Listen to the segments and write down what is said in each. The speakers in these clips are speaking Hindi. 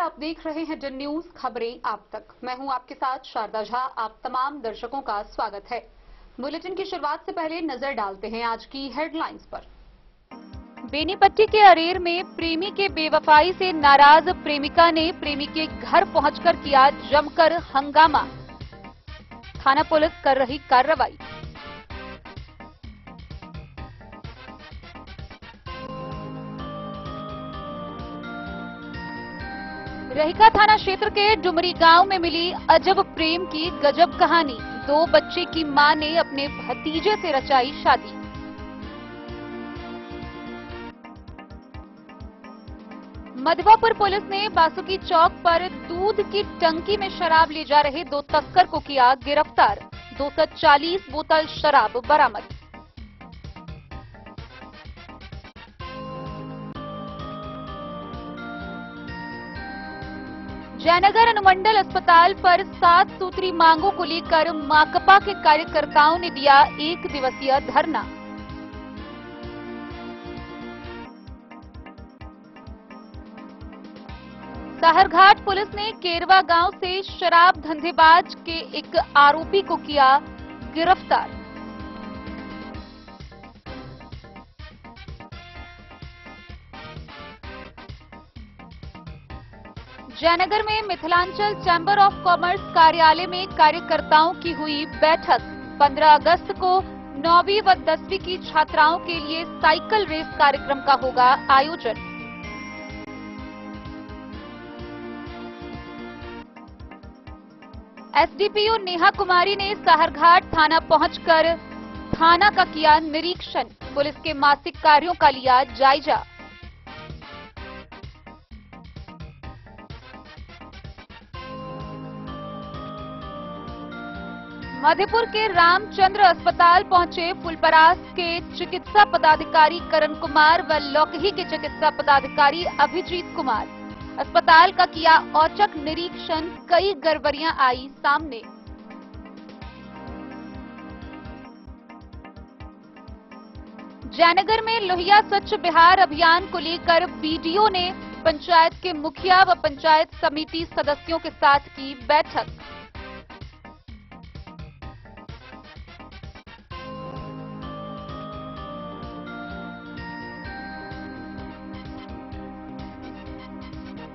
आप देख रहे हैं डन न्यूज खबरें आप तक। मैं हूं आपके साथ शारदा झा। आप तमाम दर्शकों का स्वागत है। बुलेटिन की शुरुआत से पहले नजर डालते हैं आज की हेडलाइंस पर। बेनीपट्टी के अरेर में प्रेमी के बेवफाई से नाराज प्रेमिका ने प्रेमी के घर पहुंचकर किया जमकर हंगामा। थाना पुलिस कर रही कार्रवाई। रहिका थाना क्षेत्र के डुमरी गांव में मिली अजब प्रेम की गजब कहानी। 2 बच्चे की मां ने अपने भतीजे से रचाई शादी। मधवापुर पुलिस ने बासुकी चौक पर दूध की टंकी में शराब ले जा रहे 2 तस्कर को किया गिरफ्तार। 240 बोतल शराब बरामद। जयनगर अनुमंडल अस्पताल पर 7 सूत्री मांगों को लेकर माकपा के कार्यकर्ताओं ने दिया 1 दिवसीय धरना। साहरघाट पुलिस ने केरवा गांव से शराब धंधेबाज के एक आरोपी को किया गिरफ्तार। जयनगर में मिथिलांचल चैंबर ऑफ कॉमर्स कार्यालय में कार्यकर्ताओं की हुई बैठक। 15 अगस्त को 9वीं व 10वीं की छात्राओं के लिए साइकिल रेस कार्यक्रम का होगा आयोजन। एसडीपीओ नेहा कुमारी ने साहरघाट थाना पहुंचकर थाना का किया निरीक्षण। पुलिस के मासिक कार्यों का लिया जायजा। मधेपुर के रामचंद्र अस्पताल पहुंचे फुलपरास के चिकित्सा पदाधिकारी करण कुमार व लौकही के चिकित्सा पदाधिकारी अभिजीत कुमार। अस्पताल का किया औचक निरीक्षण। कई गड़बड़ियां आई सामने। जयनगर में लोहिया स्वच्छ बिहार अभियान को लेकर बीडीओ ने पंचायत के मुखिया व पंचायत समिति सदस्यों के साथ की बैठक।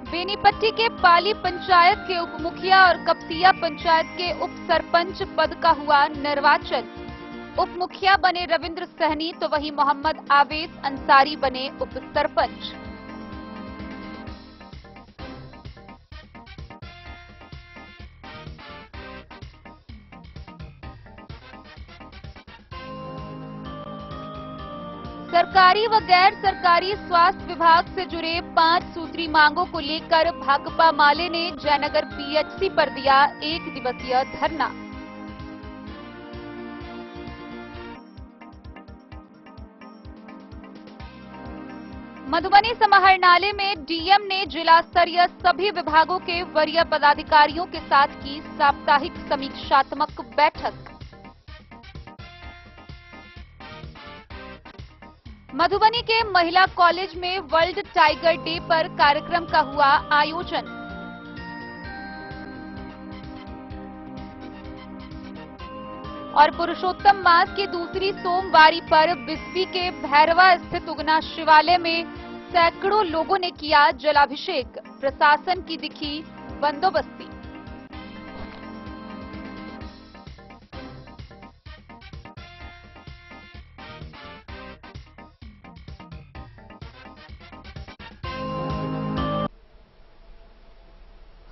बेनीपट्टी के पाली पंचायत के उप मुखिया और कपसिया पंचायत के उप सरपंच पद का हुआ निर्वाचन। उप मुखिया बने रविंद्र सहनी तो वहीं मोहम्मद आवेद अंसारी बने उप सरपंच। सरकारी व गैर सरकारी स्वास्थ्य विभाग से जुड़े 5 सूत्री मांगों को लेकर भाकपा माले ने जयनगर पीएचसी पर दिया 1 दिवसीय धरना। मधुबनी समाहरणालय में डीएम ने जिला स्तरीय सभी विभागों के वरीय पदाधिकारियों के साथ की साप्ताहिक समीक्षात्मक बैठक। मधुबनी के महिला कॉलेज में वर्ल्ड टाइगर डे पर कार्यक्रम का हुआ आयोजन। और पुरुषोत्तम मास की दूसरी सोमवारी पर बिस्फी के भैरवा स्थित उगना शिवालय में सैकड़ों लोगों ने किया जलाभिषेक। प्रशासन की दिखी बंदोबस्ती।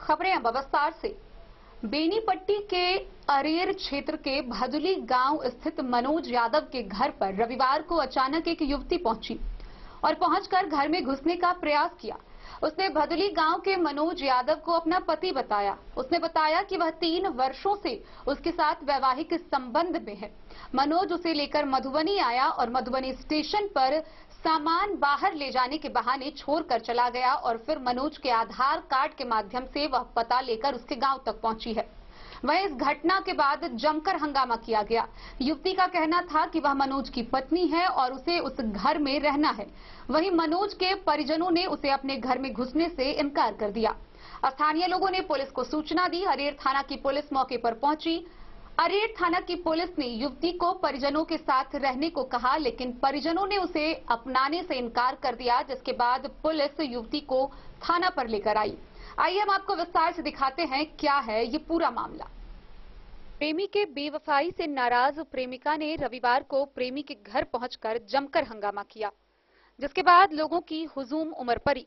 खबरें अब विस्तार से। बेनीपट्टी के अरेर क्षेत्र के भदुली गांव स्थित मनोज यादव के घर पर रविवार को अचानक एक युवती पहुंची और पहुंचकर घर में घुसने का प्रयास किया। उसने भदुली गांव के मनोज यादव को अपना पति बताया। उसने बताया कि वह 3 वर्षों से उसके साथ वैवाहिक संबंध में है। मनोज उसे लेकर मधुबनी आया और मधुबनी स्टेशन पर सामान बाहर ले जाने के बहाने छोड़कर चला गया और फिर मनोज के आधार कार्ड के माध्यम से वह पता लेकर उसके गांव तक पहुंची है। वहीं इस घटना के बाद जमकर हंगामा किया गया। युवती का कहना था कि वह मनोज की पत्नी है और उसे उस घर में रहना है। वहीं मनोज के परिजनों ने उसे अपने घर में घुसने से इनकार कर दिया। स्थानीय लोगों ने पुलिस को सूचना दी। अरेर थाना की पुलिस मौके पर पहुंची। अरेर थाना की पुलिस ने युवती को परिजनों के साथ रहने को कहा, लेकिन परिजनों ने उसे अपनाने से इनकार कर दिया, जिसके बाद पुलिस युवती को थाना पर लेकर आई। आइए हम आपको विस्तार से दिखाते हैं क्या है ये पूरा मामला। प्रेमी के बेवफाई से नाराज प्रेमिका ने रविवार को प्रेमी के घर पहुंचकर जमकर हंगामा किया, जिसके बाद लोगों की हुजूम उमड़ पड़ी।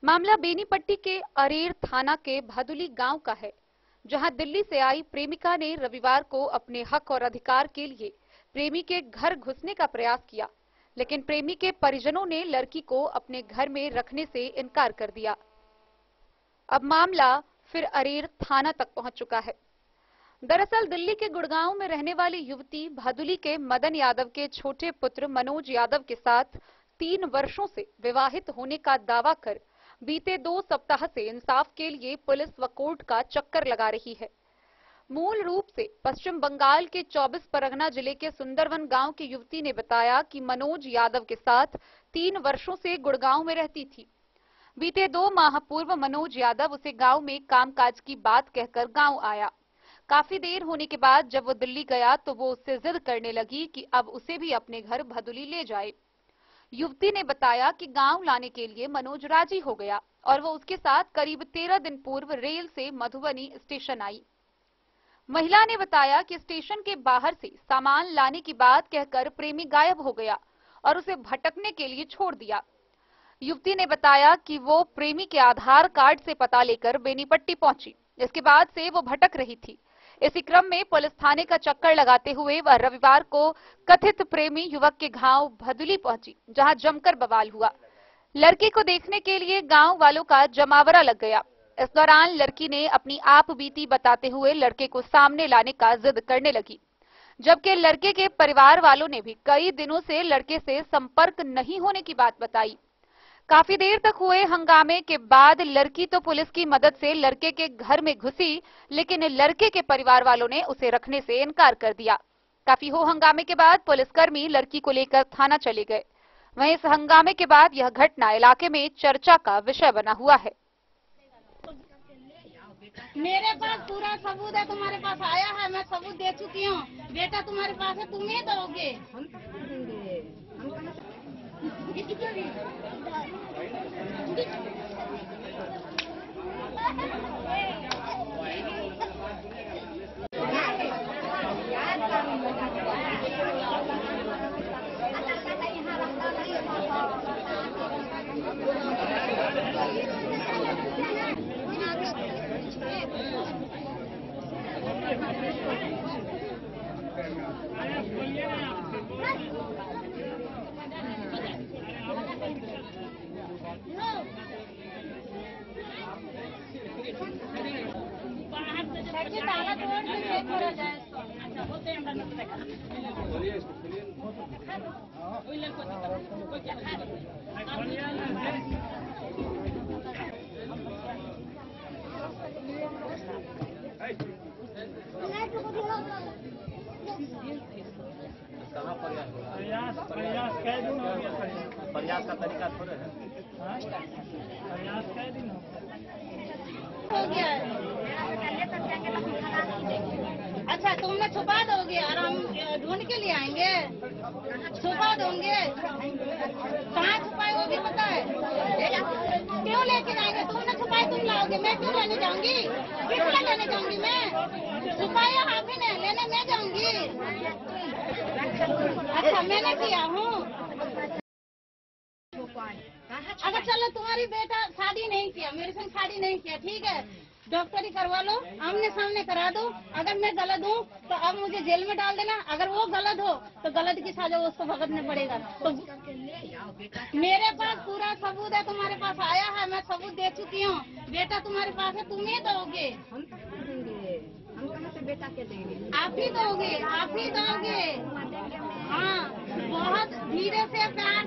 मामला बेनीपट्टी के अरेर थाना के भादुली गांव का है, जहां दिल्ली से आई प्रेमिका ने रविवार को अपने हक और अधिकार के लिए प्रेमी के घर घुसने का प्रयास किया, लेकिन प्रेमी के परिजनों ने लड़की को अपने घर में रखने से इनकार कर दिया। अब मामला फिर अरेर थाना तक पहुंच चुका है। दरअसल दिल्ली के गुड़गांव में रहने वाली युवती भादुली के मदन यादव के छोटे पुत्र मनोज यादव के साथ 3 वर्षों से विवाहित होने का दावा कर बीते 2 सप्ताह से इंसाफ के लिए पुलिस व कोर्ट का चक्कर लगा रही है। मूल रूप से पश्चिम बंगाल के 24 परगना जिले के सुंदरवन गांव की युवती ने बताया कि मनोज यादव के साथ 3 वर्षों से गुड़गांव में रहती थी। बीते 2 माह पूर्व मनोज यादव उसे गांव में कामकाज की बात कहकर गांव आया। काफी देर होने के बाद जब वो दिल्ली गया तो वो उससे जिद करने लगी कि अब उसे भी अपने घर भदुली ले जाए। युवती ने बताया कि गांव लाने के लिए मनोज राजी हो गया और वो उसके साथ करीब 13 दिन पूर्व रेल से मधुबनी स्टेशन आई। महिला ने बताया कि स्टेशन के बाहर से सामान लाने की बात कहकर प्रेमी गायब हो गया और उसे भटकने के लिए छोड़ दिया। युवती ने बताया कि वो प्रेमी के आधार कार्ड से पता लेकर बेनीपट्टी पहुंची। इसके बाद से वो भटक रही थी। इसी क्रम में पुलिस थाने का चक्कर लगाते हुए वह रविवार को कथित प्रेमी युवक के गांव भदुली पहुंची, जहां जमकर बवाल हुआ। लड़की को देखने के लिए गांव वालों का जमावड़ा लग गया। इस दौरान लड़की ने अपनी आप बीती बताते हुए लड़के को सामने लाने का जिद करने लगी, जबकि लड़के के परिवार वालों ने भी कई दिनों से लड़के से संपर्क नहीं होने की बात बताई। काफी देर तक हुए हंगामे के बाद लड़की तो पुलिस की मदद से लड़के के घर में घुसी, लेकिन लड़के के परिवार वालों ने उसे रखने से इनकार कर दिया। काफी हो हंगामे के बाद पुलिसकर्मी लड़की को लेकर थाना चले गए। वहीं इस हंगामे के बाद यह घटना इलाके में चर्चा का विषय बना हुआ है। मेरे पास पूरा सबूत है, तुम्हारे पास आया है, मैं सबूत दे चुकी हूँ। बेटा तुम्हारे पास है, तुम ही दोगे। ताला तोड़ के छोड़ा जाए। अच्छा होते हैं प्रयास का तरीका थोड़े है। प्रयास कै दिन हो गया है। अच्छा तुमने छुपा दोगे और हम ढूंढ के लिए आएंगे? छुपा दोगे? कहाँ छुपाए वो भी पता है? क्यों लेके जाएंगे? तुमने छुपाई तुम लाओगे, मैं क्यों लेने जाऊंगी? किस लिए लेने जाऊंगी मैं? छुपाया आप ही ने, लेने मैं जाऊंगी? अच्छा मैंने किया हूँ। अगर चलो तुम्हारी बेटा शादी नहीं किया, मेरे संग शादी नहीं किया, ठीक है, डॉक्टरी करवा लो, आमने सामने करा दो। अगर मैं गलत हूँ तो अब मुझे जेल में डाल देना। अगर वो गलत हो तो गलत की सजा उसको भुगतना पड़ेगा। तो मेरे पास पूरा सबूत है, तुम्हारे पास आया है, मैं सबूत दे चुकी हूँ। बेटा तुम्हारे पास है, तुम ही दोगे। हम कहाँ से बेटा के देंगे? आप ही दोगे, आप ही दोगे। हाँ बहुत धीरे से प्यार।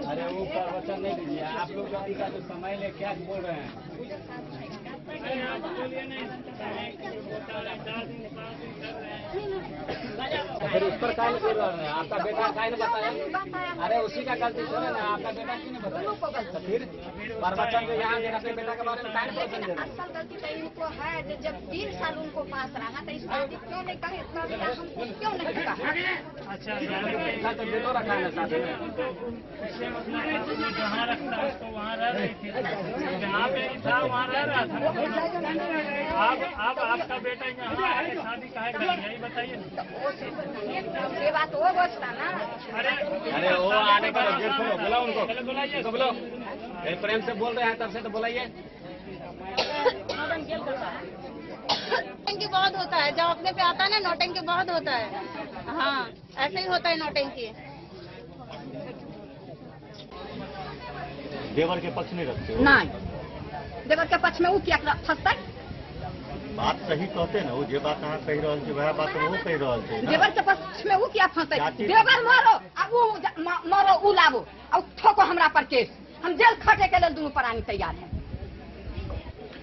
अरे वो प्रवचन नहीं दीजिए आप लोग का जो समय ले क्या बोल रहे हैं। फिर उस पर काय बोल रहे हैं आपका बेटा काय ने बताया। अरे उसी का गलती थोड़ा ना आपका बेटा क्यों नहीं बताया। तो फिर प्रवचन जो यहाँ दे अपने बेटा के बारे में काय ने प्रवचन दे रहे हैं। गलती तो इनको है जब 3 साल उनको पास रहा तो इस बात क्यों नहीं कहे हमको क्यों नहीं कहा। अच्छा तो बेटो रखा है ना साथ में। जहाँ रखता है उसको वहाँ रह रही थी, जहाँ पे था वहाँ रह रहा था। अब आपका बेटा यहाँ आके शादी काहे कर रही है ये बताइए। ये बात वो बचता ना। अरे वो आने का गेट खोलो बुलाओ उनको बुलाइए तो बुलाओ। प्रेम से बोल रहे हैं तब से तो बुलाइए। नौटंकी बहुत होता है जब अपने पे आता है ना नौटंकी बहुत होता है। हाँ ऐसे ही होता है नौटंकी। देवर के पक्ष नहीं रखते हो? नहीं देवर के पक्ष में वो क्या फंसता है। बात सही कहते ना वो जे बात अहाँ कही रहल छी वह बात वो कही रहल छै। देवर के पक्ष में वो क्या फंसता है। क्या चीज? देवर मारो अब वो मारो उ लाबो अब ठोको हमरा पर केस। हम जेल खटे के लिए दोनों प्राणी तैयार है।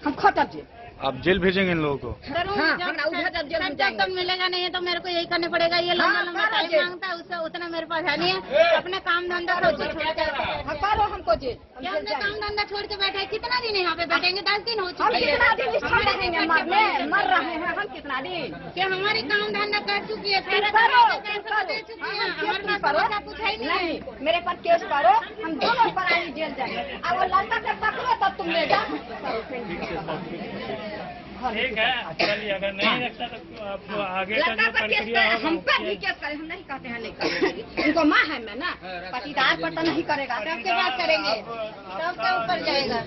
हम खटब जेल। आप जेल भेजेंगे इन लोगों को? जब तक मिलेगा नहीं है तो मेरे को यही करना पड़ेगा। ये लंबा लंबा टाइम मांगता है उससे उतना मेरे पास है नहीं है। अपने काम धंधा करो हमको जेल। अपने काम धंधा छोड़ के बैठे कितना दिन यहाँ पे बैठेंगे 10 दिन हो चुके हैं। मर रहे हैं हम कितना दिन क्या हमारी काम धंधा कर चुकी है। कुछ है नहीं मेरे पर केस करो हम दोनों प्राणी जेल जाएंगे। अब वो लड़का से पकड़ो तब तुम ले जाओ। ठीक है चलिए अगर नहीं रखता तो आप आगे का जो प्रक्रिया होगा हम पर भी केस करें। हम नहीं कहते हैं नहीं करेंगे। उनको माँ है मैं ना पटीदार पर तो नहीं करेगा सबके बात करेंगे सबके ऊपर जाएगा।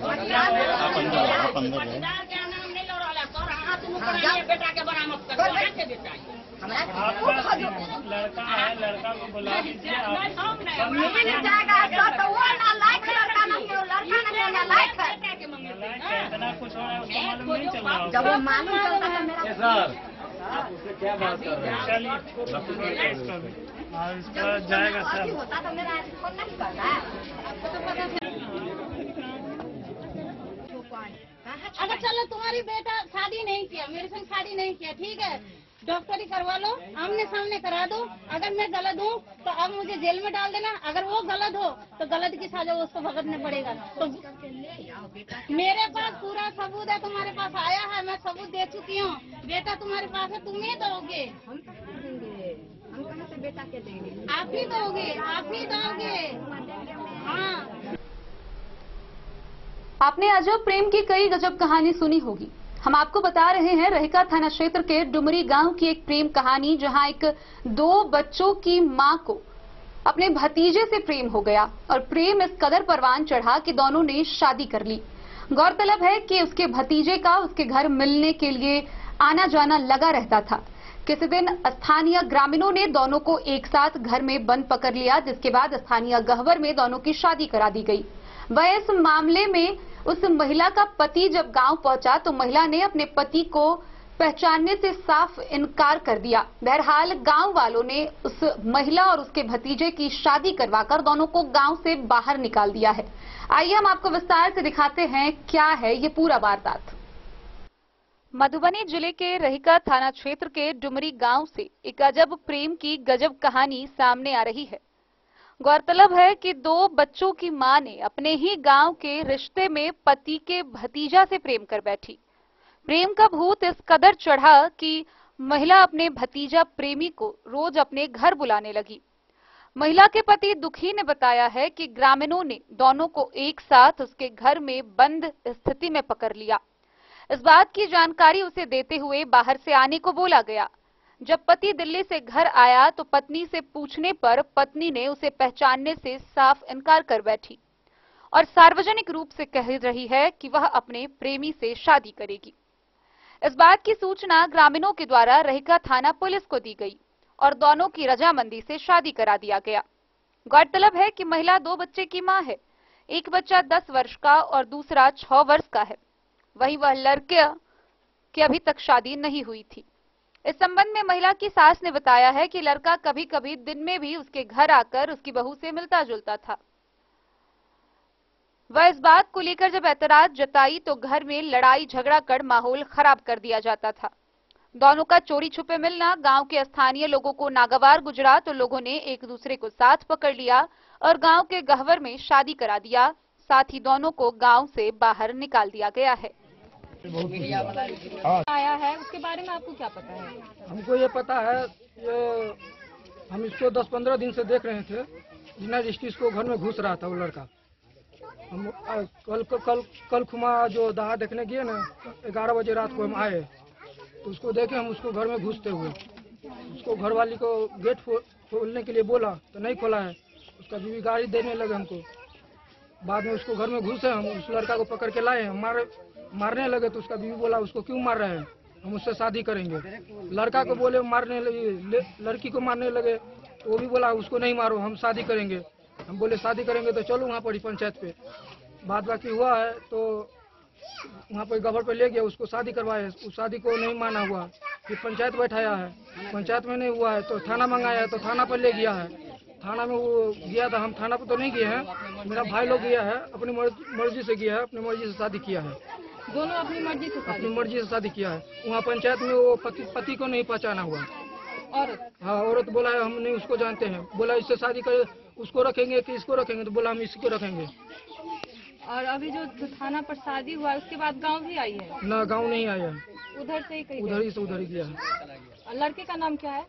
बेटा के बरामद कर लड़का है लड़का को बुला दीजिए। इतना कुछ हो रहा है उसको मालूम नहीं चल रहा जब वो मालूम चलता है मेरा सर आप उससे क्या बात कर रहे हैं। चलिए इसका जाएगा सर। होता तो मेरा फोन नहीं करता है। अगर चलो तुम्हारी बेटा शादी नहीं किया मेरे संग शादी नहीं किया ठीक है डॉक्टरी करवा लो आमने सामने करा दो। अगर मैं गलत हूँ तो अब मुझे जेल में डाल देना। अगर वो गलत हो तो गलत की सजा उसको भुगतना पड़ेगा। तो मेरे पास पूरा सबूत है तुम्हारे पास आया है मैं सबूत दे चुकी हूँ। बेटा तुम्हारे पास है तुम ही दोगे। हम कहाँ से बेटा के देंगे। आप ही दोगे आप ही दोगे। हाँ आपने अजब प्रेम की कई गजब कहानी सुनी होगी। हम आपको बता रहे हैं रहिका थाना क्षेत्र के डुमरी गांव की एक प्रेम कहानी जहां एक 2 बच्चों की मां को अपने भतीजे से प्रेम हो गया और प्रेम इस कदर परवान चढ़ा कि दोनों ने शादी कर ली। गौरतलब है कि उसके भतीजे का उसके घर मिलने के लिए आना जाना लगा रहता था। किसी दिन स्थानीय ग्रामीणों ने दोनों को एक साथ घर में बंद पकड़ लिया जिसके बाद स्थानीय गहवर में दोनों की शादी करा दी गई। वह इस मामले में उस महिला का पति जब गांव पहुंचा तो महिला ने अपने पति को पहचानने से साफ इनकार कर दिया। बहरहाल गांव वालों ने उस महिला और उसके भतीजे की शादी करवाकर दोनों को गांव से बाहर निकाल दिया है। आइए हम आपको विस्तार से दिखाते हैं क्या है ये पूरा वारदात। मधुबनी जिले के रहिका थाना क्षेत्र के डुमरी गांव से एक अजब प्रेम की गजब कहानी सामने आ रही है। गौरतलब है कि 2 बच्चों की मां ने अपने ही गांव के रिश्ते में पति के भतीजा से प्रेम कर बैठी। प्रेम का भूत इस कदर चढ़ा कि महिला अपने भतीजा प्रेमी को रोज अपने घर बुलाने लगी। महिला के पति दुखी ने बताया है कि ग्रामीणों ने दोनों को एक साथ उसके घर में बंद स्थिति में पकड़ लिया। इस बात की जानकारी उसे देते हुए बाहर से आने को बोला गया। जब पति दिल्ली से घर आया तो पत्नी से पूछने पर पत्नी ने उसे पहचानने से साफ इनकार कर बैठी और सार्वजनिक रूप से कह रही है कि वह अपने प्रेमी से शादी करेगी। इस बात की सूचना ग्रामीणों के द्वारा रहिका थाना पुलिस को दी गई और दोनों की रजामंदी से शादी करा दिया गया। गौरतलब है कि महिला 2 बच्चे की मां है। एक बच्चा 10 वर्ष का और दूसरा 6 वर्ष का है। वहीं वह लड़के की अभी तक शादी नहीं हुई थी। इस संबंध में महिला की सास ने बताया है कि लड़का कभी कभी दिन में भी उसके घर आकर उसकी बहू से मिलता जुलता था। वह इस बात को लेकर जब ऐतराज जताई तो घर में लड़ाई झगड़ा कर माहौल खराब कर दिया जाता था। दोनों का चोरी छुपे मिलना गांव के स्थानीय लोगों को नागवार गुजरा तो लोगों ने एक दूसरे को साथ पकड़ लिया और गांव के गहवर में शादी करा दिया। साथ ही दोनों को गांव से बाहर निकाल दिया गया है। आया है उसके बारे में आपको क्या पता है? हमको ये पता है, ये हम इसको 10-15 दिन से देख रहे थे। बिना रजिस्ट्री को घर में घुस रहा था वो लड़का। हम कल खुमा जो दहा देखने गए ना, 11 बजे रात को हम आए तो उसको देखे हम उसको घर में घुसते हुए। उसको घरवाली को गेट खोलने के लिए बोला तो नहीं खोला है। उसका बीवी गाड़ी देने लगे हमको। बाद में उसको घर में घुसे, हम उस लड़का को पकड़ के लाए। हम मारने लगे तो उसका बीवी बोला उसको क्यों मार रहे हैं, हम उससे शादी करेंगे। लड़का को बोले मारने लगे, लड़की को मारने लगे तो वो भी बोला उसको नहीं मारो, हम शादी करेंगे। हम बोले शादी करेंगे तो चलो वहाँ पर पंचायत पे। बात बाकी हुआ है तो वहाँ पर गवर पे ले गया, उसको शादी करवाए। उस शादी को नहीं माना हुआ, फिर पंचायत बैठाया है। पंचायत में नहीं हुआ है तो थाना मंगाया है तो थाना पर ले गया है। थाना में वो गया था, हम थाना पर तो नहीं गए हैं। मेरा भाई लोग गया है, अपनी मर्जी से गया है, अपनी मर्जी से शादी किया है। दोनों अपनी मर्जी से शादी किया है। वहाँ पंचायत में वो पति को नहीं पहचाना हुआ। औरत? हाँ, औरत बोला है हम नहीं उसको जानते हैं। बोला इससे शादी कर उसको रखेंगे कि इसको रखेंगे, तो बोला हम इसको रखेंगे। और अभी जो थाना पर शादी हुआ उसके बाद गांव भी आई है? ना, गांव नहीं आया, उधर से ही कहीं? उधर ही गया है। लड़के का नाम क्या है?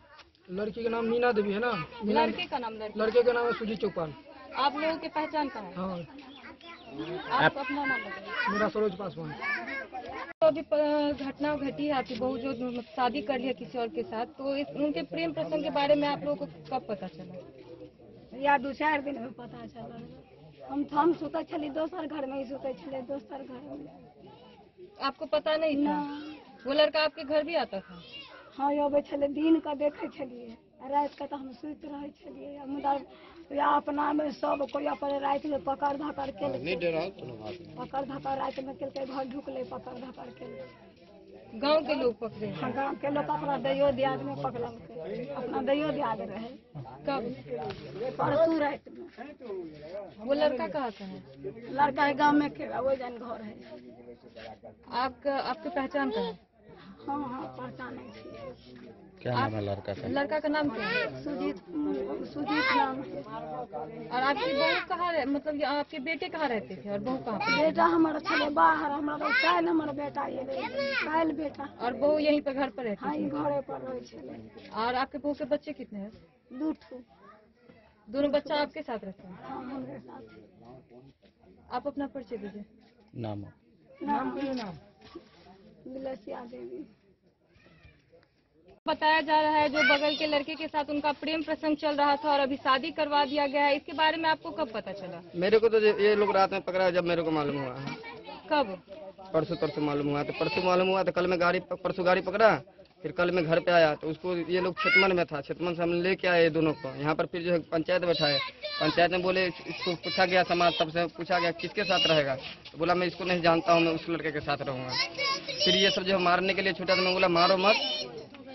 लड़की का नाम मीना देवी है ना। लड़के का नाम? लड़के का नाम है सुजीत चौपाल। आप लोगों की पहचान कहाँ है? हाँ, आप अपना नाम बताइए। मेरा सरोज पासवान। तो अभी घटना घटी है, आपकी बहू जो शादी कर लिया किसी और के साथ, तो उनके प्रेम प्रसंग के बारे में आप लोगों को कब पता चला? या 2-4 दिन में पता चला। हम सुते छली दोसर घर में ही सुते छले, दोसर घर में। आपको पता नहीं था? वो लड़का आपके घर भी आता था? हाँ, अबे छले, दिन का देखे छलिए, रात का तो हम सुत रहे छलिए। मुदा या अपना में सब कोई अपन रात में पकड़ धकड़ के पकड़ धकड़ रात में के घर ढुकले, पकड़ धकड़ के। गांव के लोग पकड़े? हाँ, गाँव के लोग अपना दैयो दियाद में पकड़ के, अपना दैयो दियाद रहे। कब? परसों रात में। वो लड़का कहाँ का है? लड़का है गाँव में के, वो जन घर है। आपकी पहचान का है? हाँ, पहचान है। क्या नाम है लड़का का? लड़का का नाम क्या है? सुजीत नाम है। और आपकी बहू कहाँ मतलब आपके बेटे कहाँ रहते थे और बहू कहाँ पे? बेटा हमारा छले बाहर, हमारा काल हमारा बेटा ये काल बेटा। और बहू यहीं पर घर पर रहती हाँ, थी? घरे पर रहे छले। और आपके बहू के बच्चे कितने हैं? 2 ठो। दोनों बच्चा आपके साथ रहते हैं? हाँ, हमारे साथ। आप अपना परिचय दीजिए। नाम बिलसिया देवी। बताया जा रहा है जो बगल के लड़के के साथ उनका प्रेम प्रसंग चल रहा था और अभी शादी करवा दिया गया है, इसके बारे में आपको कब पता चला? मेरे को तो ये लोग रात में पकड़ा जब मेरे को मालूम हुआ है। कब? परसों मालूम हुआ। तो परसों मालूम हुआ तो कल में परसों गाड़ी पकड़ा, फिर कल में घर पे आया तो उसको ये लोग छतमन में था। छतमन से हम लेके आए दोनों को यहाँ पर। फिर जो है पंचायत बैठाए, पंचायत में बोले इसको पूछा गया, समाज सबसे पूछा गया किसके साथ रहेगा, तो बोला मैं इसको नहीं जानता हूँ, मैं उस लड़के के साथ रहूँगा। फिर ये सब जो मारने के लिए छूटा तो मैं बोला मारो मत,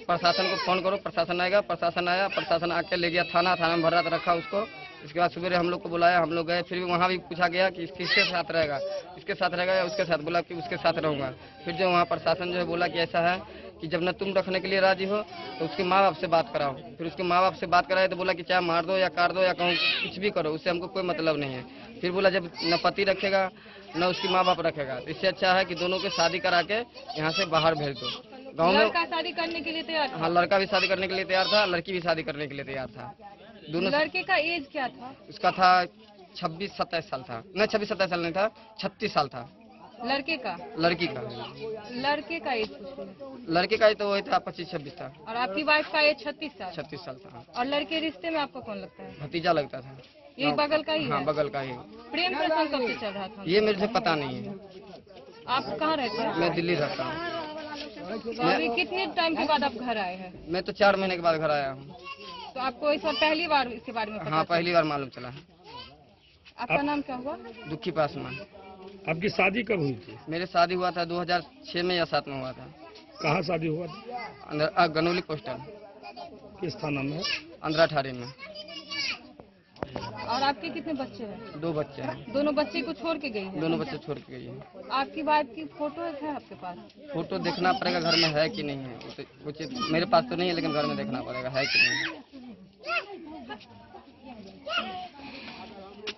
प्रशासन को फोन करो, प्रशासन आएगा। प्रशासन आया, प्रशासन आके ले गया थाना में भर रात रखा उसको। इसके बाद सुबह हम लोग को बुलाया, हम लोग गए। फिर भी वहाँ भी पूछा गया कि किसके साथ रहेगा, इसके साथ रहेगा या उसके साथ, बोला कि उसके साथ रहूँगा। फिर जो वहाँ प्रशासन जो है बोला कि ऐसा है कि जब न तुम रखने के लिए राजी हो तो उसके माँ बाप से बात कराओ। फिर उसके माँ बाप से बात कराए तो बोला कि चाहे मार दो या काट दो या कहूँ कुछ भी करो, उससे हमको कोई मतलब नहीं है। फिर बोला जब न पति रखेगा न उसकी माँ बाप रखेगा, तो इससे अच्छा है कि दोनों की शादी करा के यहाँ से बाहर भेज दो। गाँव में लड़का शादी करने के लिए तैयार था? हाँ, लड़का भी शादी करने के लिए तैयार था, लड़की भी शादी करने के लिए तैयार था। दोनों। लड़के का एज क्या था? उसका था 26-27 साल था। नहीं, 26-27 साल नहीं था, 36 साल था। लड़के का? लड़की का? लड़के का एज? लड़के का तो वही था 25-26 था। और आपकी वाइफ का एज 36 साल था। और लड़के रिश्ते में आपको कौन लगता है? भतीजा लगता था। ये बगल का ही? हाँ, बगल का ही। प्रेम प्रसंग कब से चल रहा था? ये मेरे से पता नहीं है। आप कहाँ रहते हैं? मैं दिल्ली रहता हूँ। अभी कितने टाइम के बाद आप घर आए हैं? मैं तो 4 महीने के बाद घर आया हूँ। तो आपको इस बार पहली बार इसके बारे में पता? हाँ, पहली बार मालूम चला है। आपका नाम क्या हुआ? दुखी पासवान। आपकी शादी कब हुई थी? मेरे शादी हुआ था 2006 में या 7 में हुआ था। कहाँ शादी हुआ था? गनौली पोस्टल। किस थाना में? अंधरा ठारी में। और आपके कितने बच्चे हैं? 2 बच्चे हैं। दोनों बच्चे को छोड़ के गई है? दोनों बच्चे छोड़ के गई है। आपकी वाइफ की फोटो है आपके पास? फोटो देखना पड़ेगा घर में है कि नहीं है, उचित मेरे पास तो नहीं है, लेकिन घर में देखना पड़ेगा है कि नहीं है।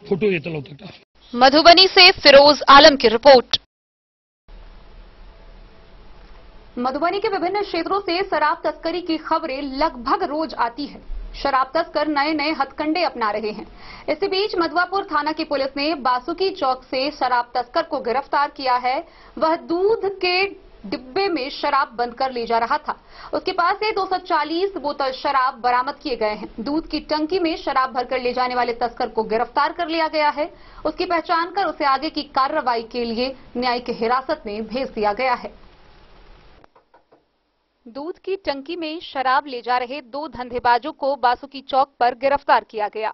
फोटो ये चलो तक। मधुबनी से फिरोज आलम की रिपोर्ट। मधुबनी के विभिन्न क्षेत्रों से शराब तस्करी की खबरें लगभग रोज आती है। शराब तस्कर नए नए हथकंडे अपना रहे हैं। इसी बीच मधुवापुर थाना की पुलिस ने बासुकी चौक से शराब तस्कर को गिरफ्तार किया है। वह दूध के डिब्बे में शराब बंद कर ले जा रहा था। उसके पास से 240 बोतल शराब बरामद किए गए हैं। दूध की टंकी में शराब भरकर ले जाने वाले तस्कर को गिरफ्तार कर लिया गया है। उसकी पहचान कर उसे आगे की कार्रवाई के लिए न्यायिक हिरासत में भेज दिया गया है। दूध की टंकी में शराब ले जा रहे 2 धंधेबाजों को बासुकी चौक पर गिरफ्तार किया गया।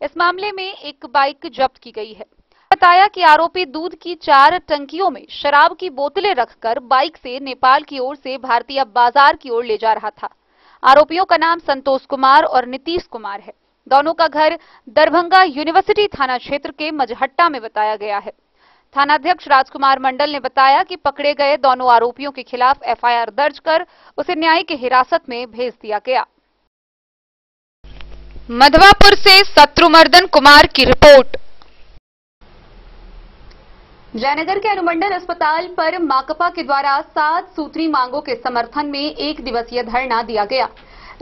इस मामले में एक बाइक जब्त की गई है। बताया कि आरोपी दूध की 4 टंकियों में शराब की बोतलें रखकर बाइक से नेपाल की ओर से भारतीय बाजार की ओर ले जा रहा था। आरोपियों का नाम संतोष कुमार और नीतीश कुमार है। दोनों का घर दरभंगा यूनिवर्सिटी थाना क्षेत्र के मझहट्टा में बताया गया है। थानाध्यक्ष राजकुमार मंडल ने बताया कि पकड़े गए दोनों आरोपियों के खिलाफ एफआईआर दर्ज कर उसे न्यायिक हिरासत में भेज दिया गया। मधवापुर से शत्रुमर्दन कुमार की रिपोर्ट। जयनगर के अनुमंडल अस्पताल पर माकपा के द्वारा 7 सूत्री मांगों के समर्थन में 1 दिवसीय धरना दिया गया।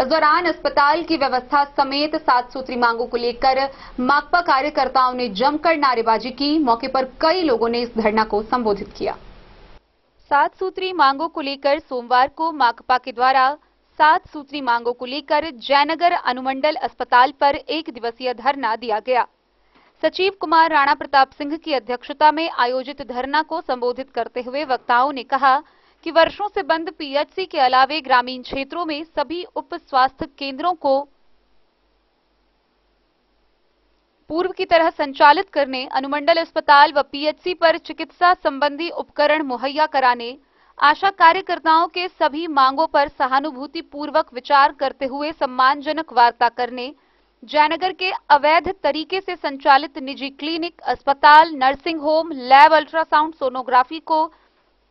इस दौरान अस्पताल की व्यवस्था समेत 7 सूत्री मांगों को लेकर माकपा कार्यकर्ताओं ने जमकर नारेबाजी की। मौके पर कई लोगों ने इस धरना को संबोधित किया। 7 सूत्री मांगों को लेकर सोमवार को माकपा के द्वारा 7 सूत्री मांगों को लेकर जयनगर अनुमंडल अस्पताल पर 1 दिवसीय धरना दिया गया। सचिव कुमार राणा प्रताप सिंह की अध्यक्षता में आयोजित धरना को संबोधित करते हुए वक्ताओं ने कहा कि वर्षों से बंद पीएचसी के अलावे ग्रामीण क्षेत्रों में सभी उप स्वास्थ्य केंद्रों को पूर्व की तरह संचालित करने, अनुमंडल अस्पताल व पीएचसी पर चिकित्सा संबंधी उपकरण मुहैया कराने, आशा कार्यकर्ताओं के सभी मांगों पर सहानुभूति पूर्वक विचार करते हुए सम्मानजनक वार्ता करने, जयनगर के अवैध तरीके से संचालित निजी क्लिनिक, अस्पताल, nursing home, lab, ultrasound, sonography को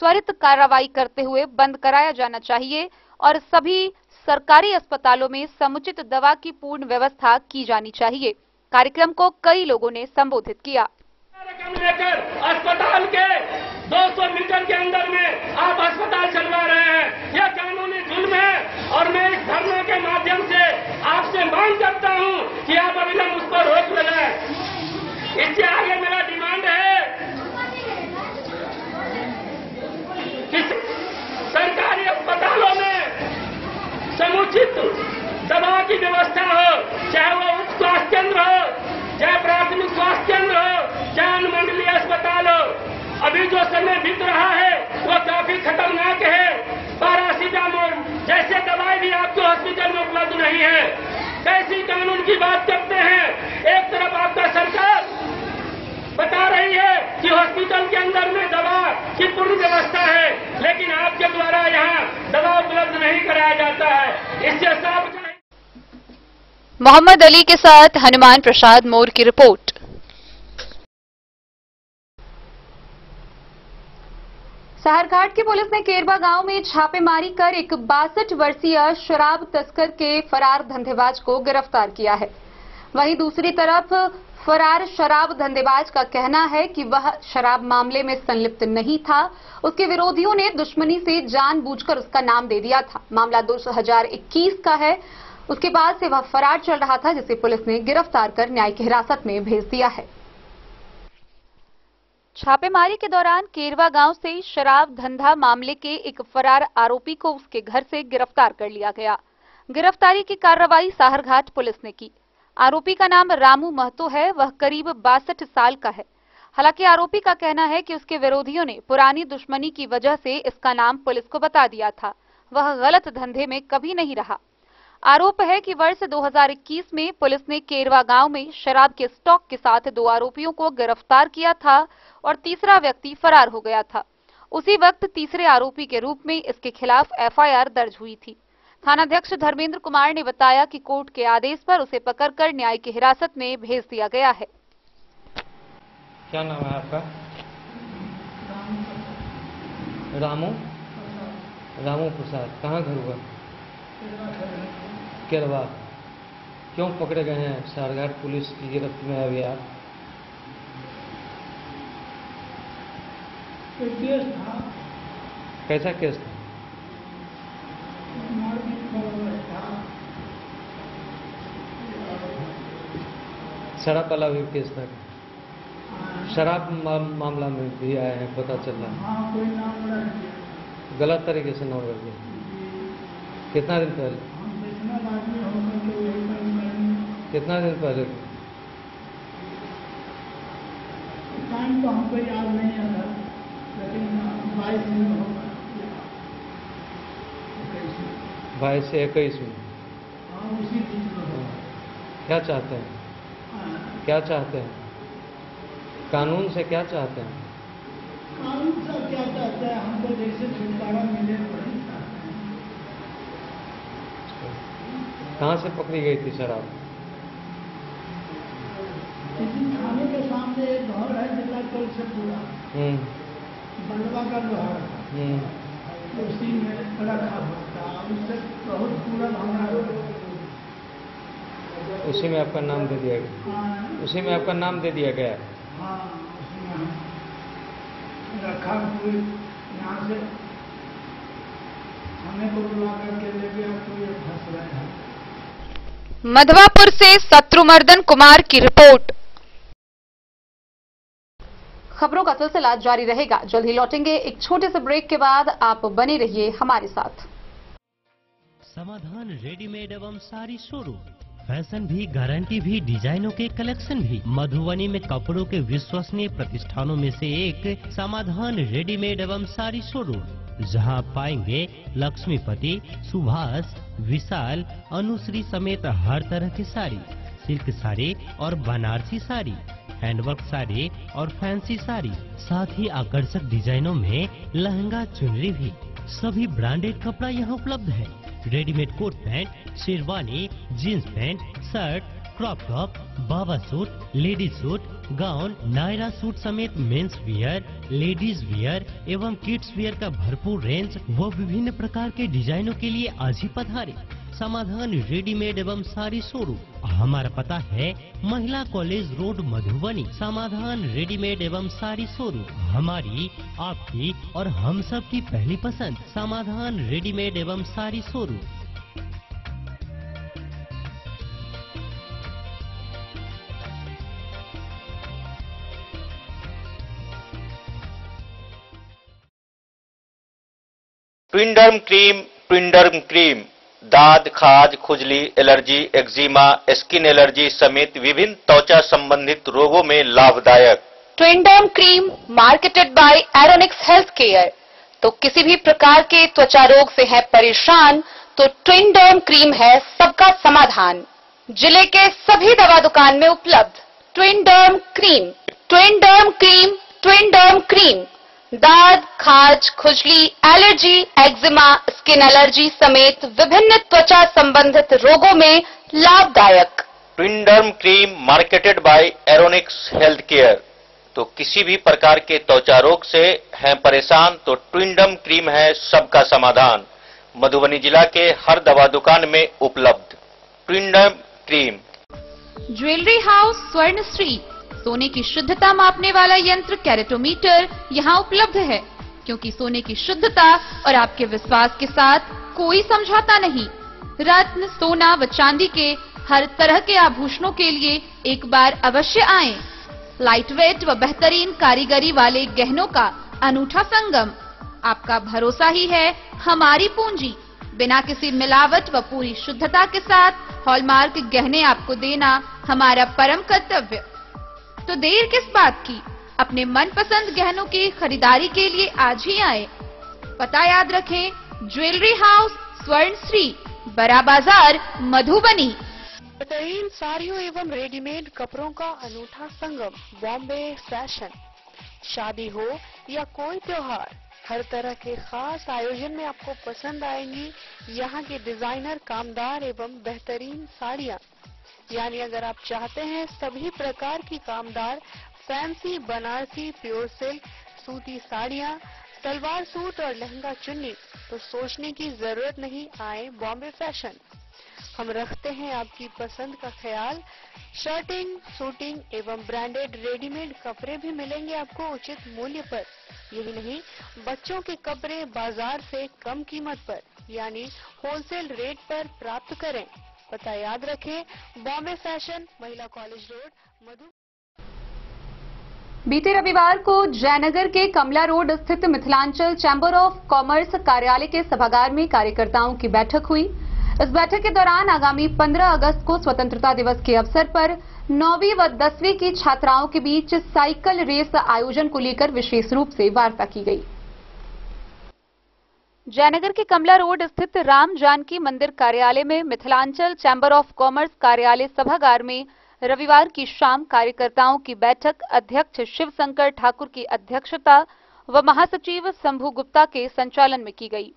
त्वरित कार्रवाई करते हुए बंद कराया जाना चाहिए और सभी सरकारी अस्पतालों में समुचित दवा की पूर्ण व्यवस्था की जानी चाहिए। कार्यक्रम को कई लोगों ने संबोधित किया। रकम लेकर अस्पताल के 200 मीटर के अंदर में आप अस्पताल चलवा रहे हैं, यह कानूनी जुल्म है और मैं इस धरने के माध्यम से आपसे मांग करता हूं कि आप अविलंब उस पर रोक लगाएं। इससे आगे मेरा डिमांड है कि सरकारी अस्पतालों में समुचित दवा की व्यवस्था हो, चाहे वो उप स्वास्थ्य केंद्र हो, चाहे प्राथमिक स्वास्थ्य केंद्र हो, चाहे अनुमंडलीय अस्पताल हो। अभी जो समय बीत रहा है वो काफी खतरनाक है। पैरासीटामोल जैसे दवाई भी आपके हॉस्पिटल में उपलब्ध नहीं है। कैसी कानून की बात करते हैं? एक तरफ आपका सरकार बता रही है कि हॉस्पिटल के अंदर में दवा की पूर्ण व्यवस्था है, लेकिन आपके द्वारा यहाँ दवा उपलब्ध नहीं कराया जाता है। इससे साफ मोहम्मद अली के साथ हनुमान प्रसाद मोर की रिपोर्ट। सहरघाट की पुलिस ने केरवा गांव में छापेमारी कर एक 62 वर्षीय शराब तस्कर के फरार धंधेबाज को गिरफ्तार किया है। वहीं दूसरी तरफ फरार शराब धंधेबाज का कहना है कि वह शराब मामले में संलिप्त नहीं था। उसके विरोधियों ने दुश्मनी से जानबूझकर उसका नाम दे दिया था। मामला 2021 का है। उसके बाद से वह फरार चल रहा था, जिसे पुलिस ने गिरफ्तार कर न्यायिक हिरासत में भेज दिया है। छापेमारी के दौरान केरवा गांव से शराब धंधा मामले के एक फरार आरोपी को उसके घर से गिरफ्तार कर लिया गया। गिरफ्तारी की कार्रवाई साहरघाट पुलिस ने की। आरोपी का नाम रामू महतो है। वह करीब 62 साल का है। हालांकि आरोपी का कहना है कि उसके विरोधियों ने पुरानी दुश्मनी की वजह से इसका नाम पुलिस को बता दिया था। वह गलत धंधे में कभी नहीं रहा। आरोप है कि वर्ष 2021 में पुलिस ने केरवा गांव में शराब के स्टॉक के साथ 2 आरोपियों को गिरफ्तार किया था और तीसरा व्यक्ति फरार हो गया था। उसी वक्त तीसरे आरोपी के रूप में इसके खिलाफ एफआईआर दर्ज हुई थी। थानाध्यक्ष धर्मेंद्र कुमार ने बताया कि कोर्ट के आदेश पर उसे पकड़कर न्यायिक हिरासत में भेज दिया गया है। क्या नाम है आपका? रामू प्रसाद। कहाँ घर हुआ? केरवा। क्यों पकड़े गए हैं? सारघाट पुलिस की गिरफ्त में अभी आप? केस था। कैसा केस था? शराब वाला भी केस था। शराब मामला में भी आए हैं, पता चल रहा है। गलत तरीके से नाम रख दिया। कितना दिन पहले? कितना दिन पहले? टाइम तो हमको याद नहीं आता, लेकिन 22 दिन होगा। 22 से 21 में। उसी दिन। क्या चाहते हैं? क्या चाहते हैं? कानून से क्या चाहते हैं? कानून से क्या चाहते हैं? हमको जैसे छुटकारा मिले वही चाहते हैं। कहाँ से पकड़ी गई थी शराब? किसी थाने के सामने एक घर है जिला कल से पूरा बलवा का लोहार, उसी में रखा होता, उससे बहुत पूरा हमारा। उसी में आपका नाम दे दिया गया? उसी में आपका नाम दे दिया गया? हाँ, उसी में रखा कोई यहाँ से थाने को बुला करके ले गया, कोई फंस रहा है। मधवापुर से शत्रुमर्दन कुमार की रिपोर्ट। खबरों का सिलसिला जारी रहेगा। जल्द ही लौटेंगे एक छोटे से ब्रेक के बाद। आप बने रहिए हमारे साथ। समाधान रेडीमेड एवं साड़ी शोरूम, फैशन भी, गारंटी भी, डिजाइनों के कलेक्शन भी। मधुबनी में कपड़ों के विश्वसनीय प्रतिष्ठानों में से एक समाधान रेडीमेड एवं साड़ी शोरूम, जहां आप पाएंगे लक्ष्मीपति, सुभाष, विशाल, अनुश्री समेत हर तरह की साड़ी, सिल्क साड़ी और बनारसी साड़ी, हैंडवर्क साड़ी और फैंसी साड़ी, साथ ही आकर्षक डिजाइनों में लहंगा, चुनरी भी। सभी ब्रांडेड कपड़ा यहाँ उपलब्ध है। Readymade coat pant, sherwani, jeans pant, shirt, crop top, बाबा suit, ladies suit, gown, Naira suit समेत मेंस वियर, लेडीज वियर एवं किड्स वियर का भरपूर रेंज व विभिन्न प्रकार के डिजाइनों के लिए आज ही पधारे। समाधान रेडीमेड एवं साड़ी शोरूम, हमारा पता है महिला कॉलेज रोड, मधुबनी। समाधान रेडीमेड एवं साड़ी शोरूम, हमारी, आपकी और हम सब की पहली पसंद। समाधान रेडीमेड एवं साड़ी शोरूम। ट्विंडर्म क्रीम दाद, खाज, खुजली, एलर्जी, एक्जिमा, स्किन एलर्जी समेत विभिन्न त्वचा संबंधित रोगों में लाभदायक। Twinderm cream marketed by Aeronix health care. तो किसी भी प्रकार के त्वचा रोग से है परेशान तो ट्विंडर्म क्रीम है सबका समाधान। जिले के सभी दवा दुकान में उपलब्ध ट्विंडर्म क्रीम। ट्विंडर्म क्रीम, ट्विंडर्म क्रीम दाद, खाज, खुजली, एलर्जी, एक्जिमा, स्किन एलर्जी समेत विभिन्न त्वचा संबंधित रोगों में लाभदायक। Twinderm cream marketed by Aeronix health care. तो किसी भी प्रकार के त्वचा रोग से हैं परेशान तो ट्विंडर्म क्रीम है सबका समाधान। मधुबनी जिला के हर दवा दुकान में उपलब्ध ट्विंडर्म क्रीम। ज्वेलरी हाउस स्वर्णश्री, सोने की शुद्धता मापने वाला यंत्र कैरेटोमीटर यहाँ उपलब्ध है, क्योंकि सोने की शुद्धता और आपके विश्वास के साथ कोई समझौता नहीं। रत्न, सोना व चांदी के हर तरह के आभूषणों के लिए एक बार अवश्य आएं। लाइट वेट व बेहतरीन कारीगरी वाले गहनों का अनूठा संगम। आपका भरोसा ही है हमारी पूंजी। बिना किसी मिलावट व पूरी शुद्धता के साथ हॉलमार्क गहने आपको देना हमारा परम कर्तव्य। तो देर किस बात की, अपने मनपसंद गहनों की खरीदारी के लिए आज ही आए। पता याद रखें, ज्वेलरी हाउस स्वर्णश्री, बड़ा बाजार, मधुबनी। बेहतरीन साड़ियों एवं रेडीमेड कपड़ों का अनूठा संगम, बॉम्बे फैशन। शादी हो या कोई त्योहार, हर तरह के खास आयोजन में आपको पसंद आएंगी यहाँ के डिजाइनर कामदार एवं बेहतरीन साड़ियाँ। यानी अगर आप चाहते हैं सभी प्रकार की कामदार फैंसी बनारसी प्योर सिल्क सूती साड़ियाँ, सलवार सूट और लहंगा चुन्नी, तो सोचने की जरूरत नहीं, आए बॉम्बे फैशन। हम रखते हैं आपकी पसंद का ख्याल। शर्टिंग, सूटिंग एवं ब्रांडेड रेडीमेड कपड़े भी मिलेंगे आपको उचित मूल्य पर। यही नहीं, बच्चों के कपड़े बाजार से कम कीमत पर यानी होलसेल रेट पर प्राप्त करें। पता याद रखें, बॉम्बे फैशन, महिला कॉलेज रोड, मधु। बीते रविवार को जयनगर के कमला रोड स्थित मिथिलांचल चैंबर ऑफ कॉमर्स कार्यालय के सभागार में कार्यकर्ताओं की बैठक हुई। इस बैठक के दौरान आगामी 15 अगस्त को स्वतंत्रता दिवस के अवसर पर 9वीं व 10वीं की छात्राओं के बीच साइकिल रेस आयोजन को लेकर विशेष रूप से वार्ता की गई। जयनगर के कमला रोड स्थित राम जानकी मंदिर कार्यालय में मिथिलांचल चैंबर ऑफ कॉमर्स कार्यालय सभागार में रविवार की शाम कार्यकर्ताओं की बैठक अध्यक्ष शिवशंकर ठाकुर की अध्यक्षता व महासचिव शंभू गुप्ता के संचालन में की गई।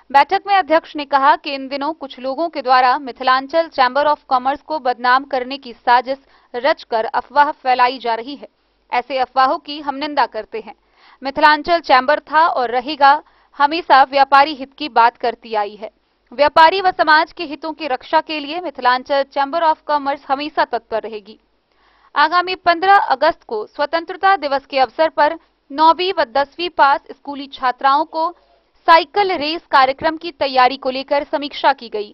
बैठक में अध्यक्ष ने कहा कि इन दिनों कुछ लोगों के द्वारा मिथिलांचल चैंबर ऑफ कॉमर्स को बदनाम करने की साजिश रचकर अफवाह फैलाई जा रही है। ऐसे अफवाहों की हम निंदा करते हैं। मिथिलांचल चैंबर था और रहेगा, हमेशा व्यापारी हित की बात करती आई है। व्यापारी व समाज के हितों की रक्षा के लिए मिथिलांचल चैंबर ऑफ कॉमर्स हमेशा तत्पर रहेगी। आगामी 15 अगस्त को स्वतंत्रता दिवस के अवसर पर 9वीं व 10वीं पास स्कूली छात्राओं को साइकिल रेस कार्यक्रम की तैयारी को लेकर समीक्षा की गई।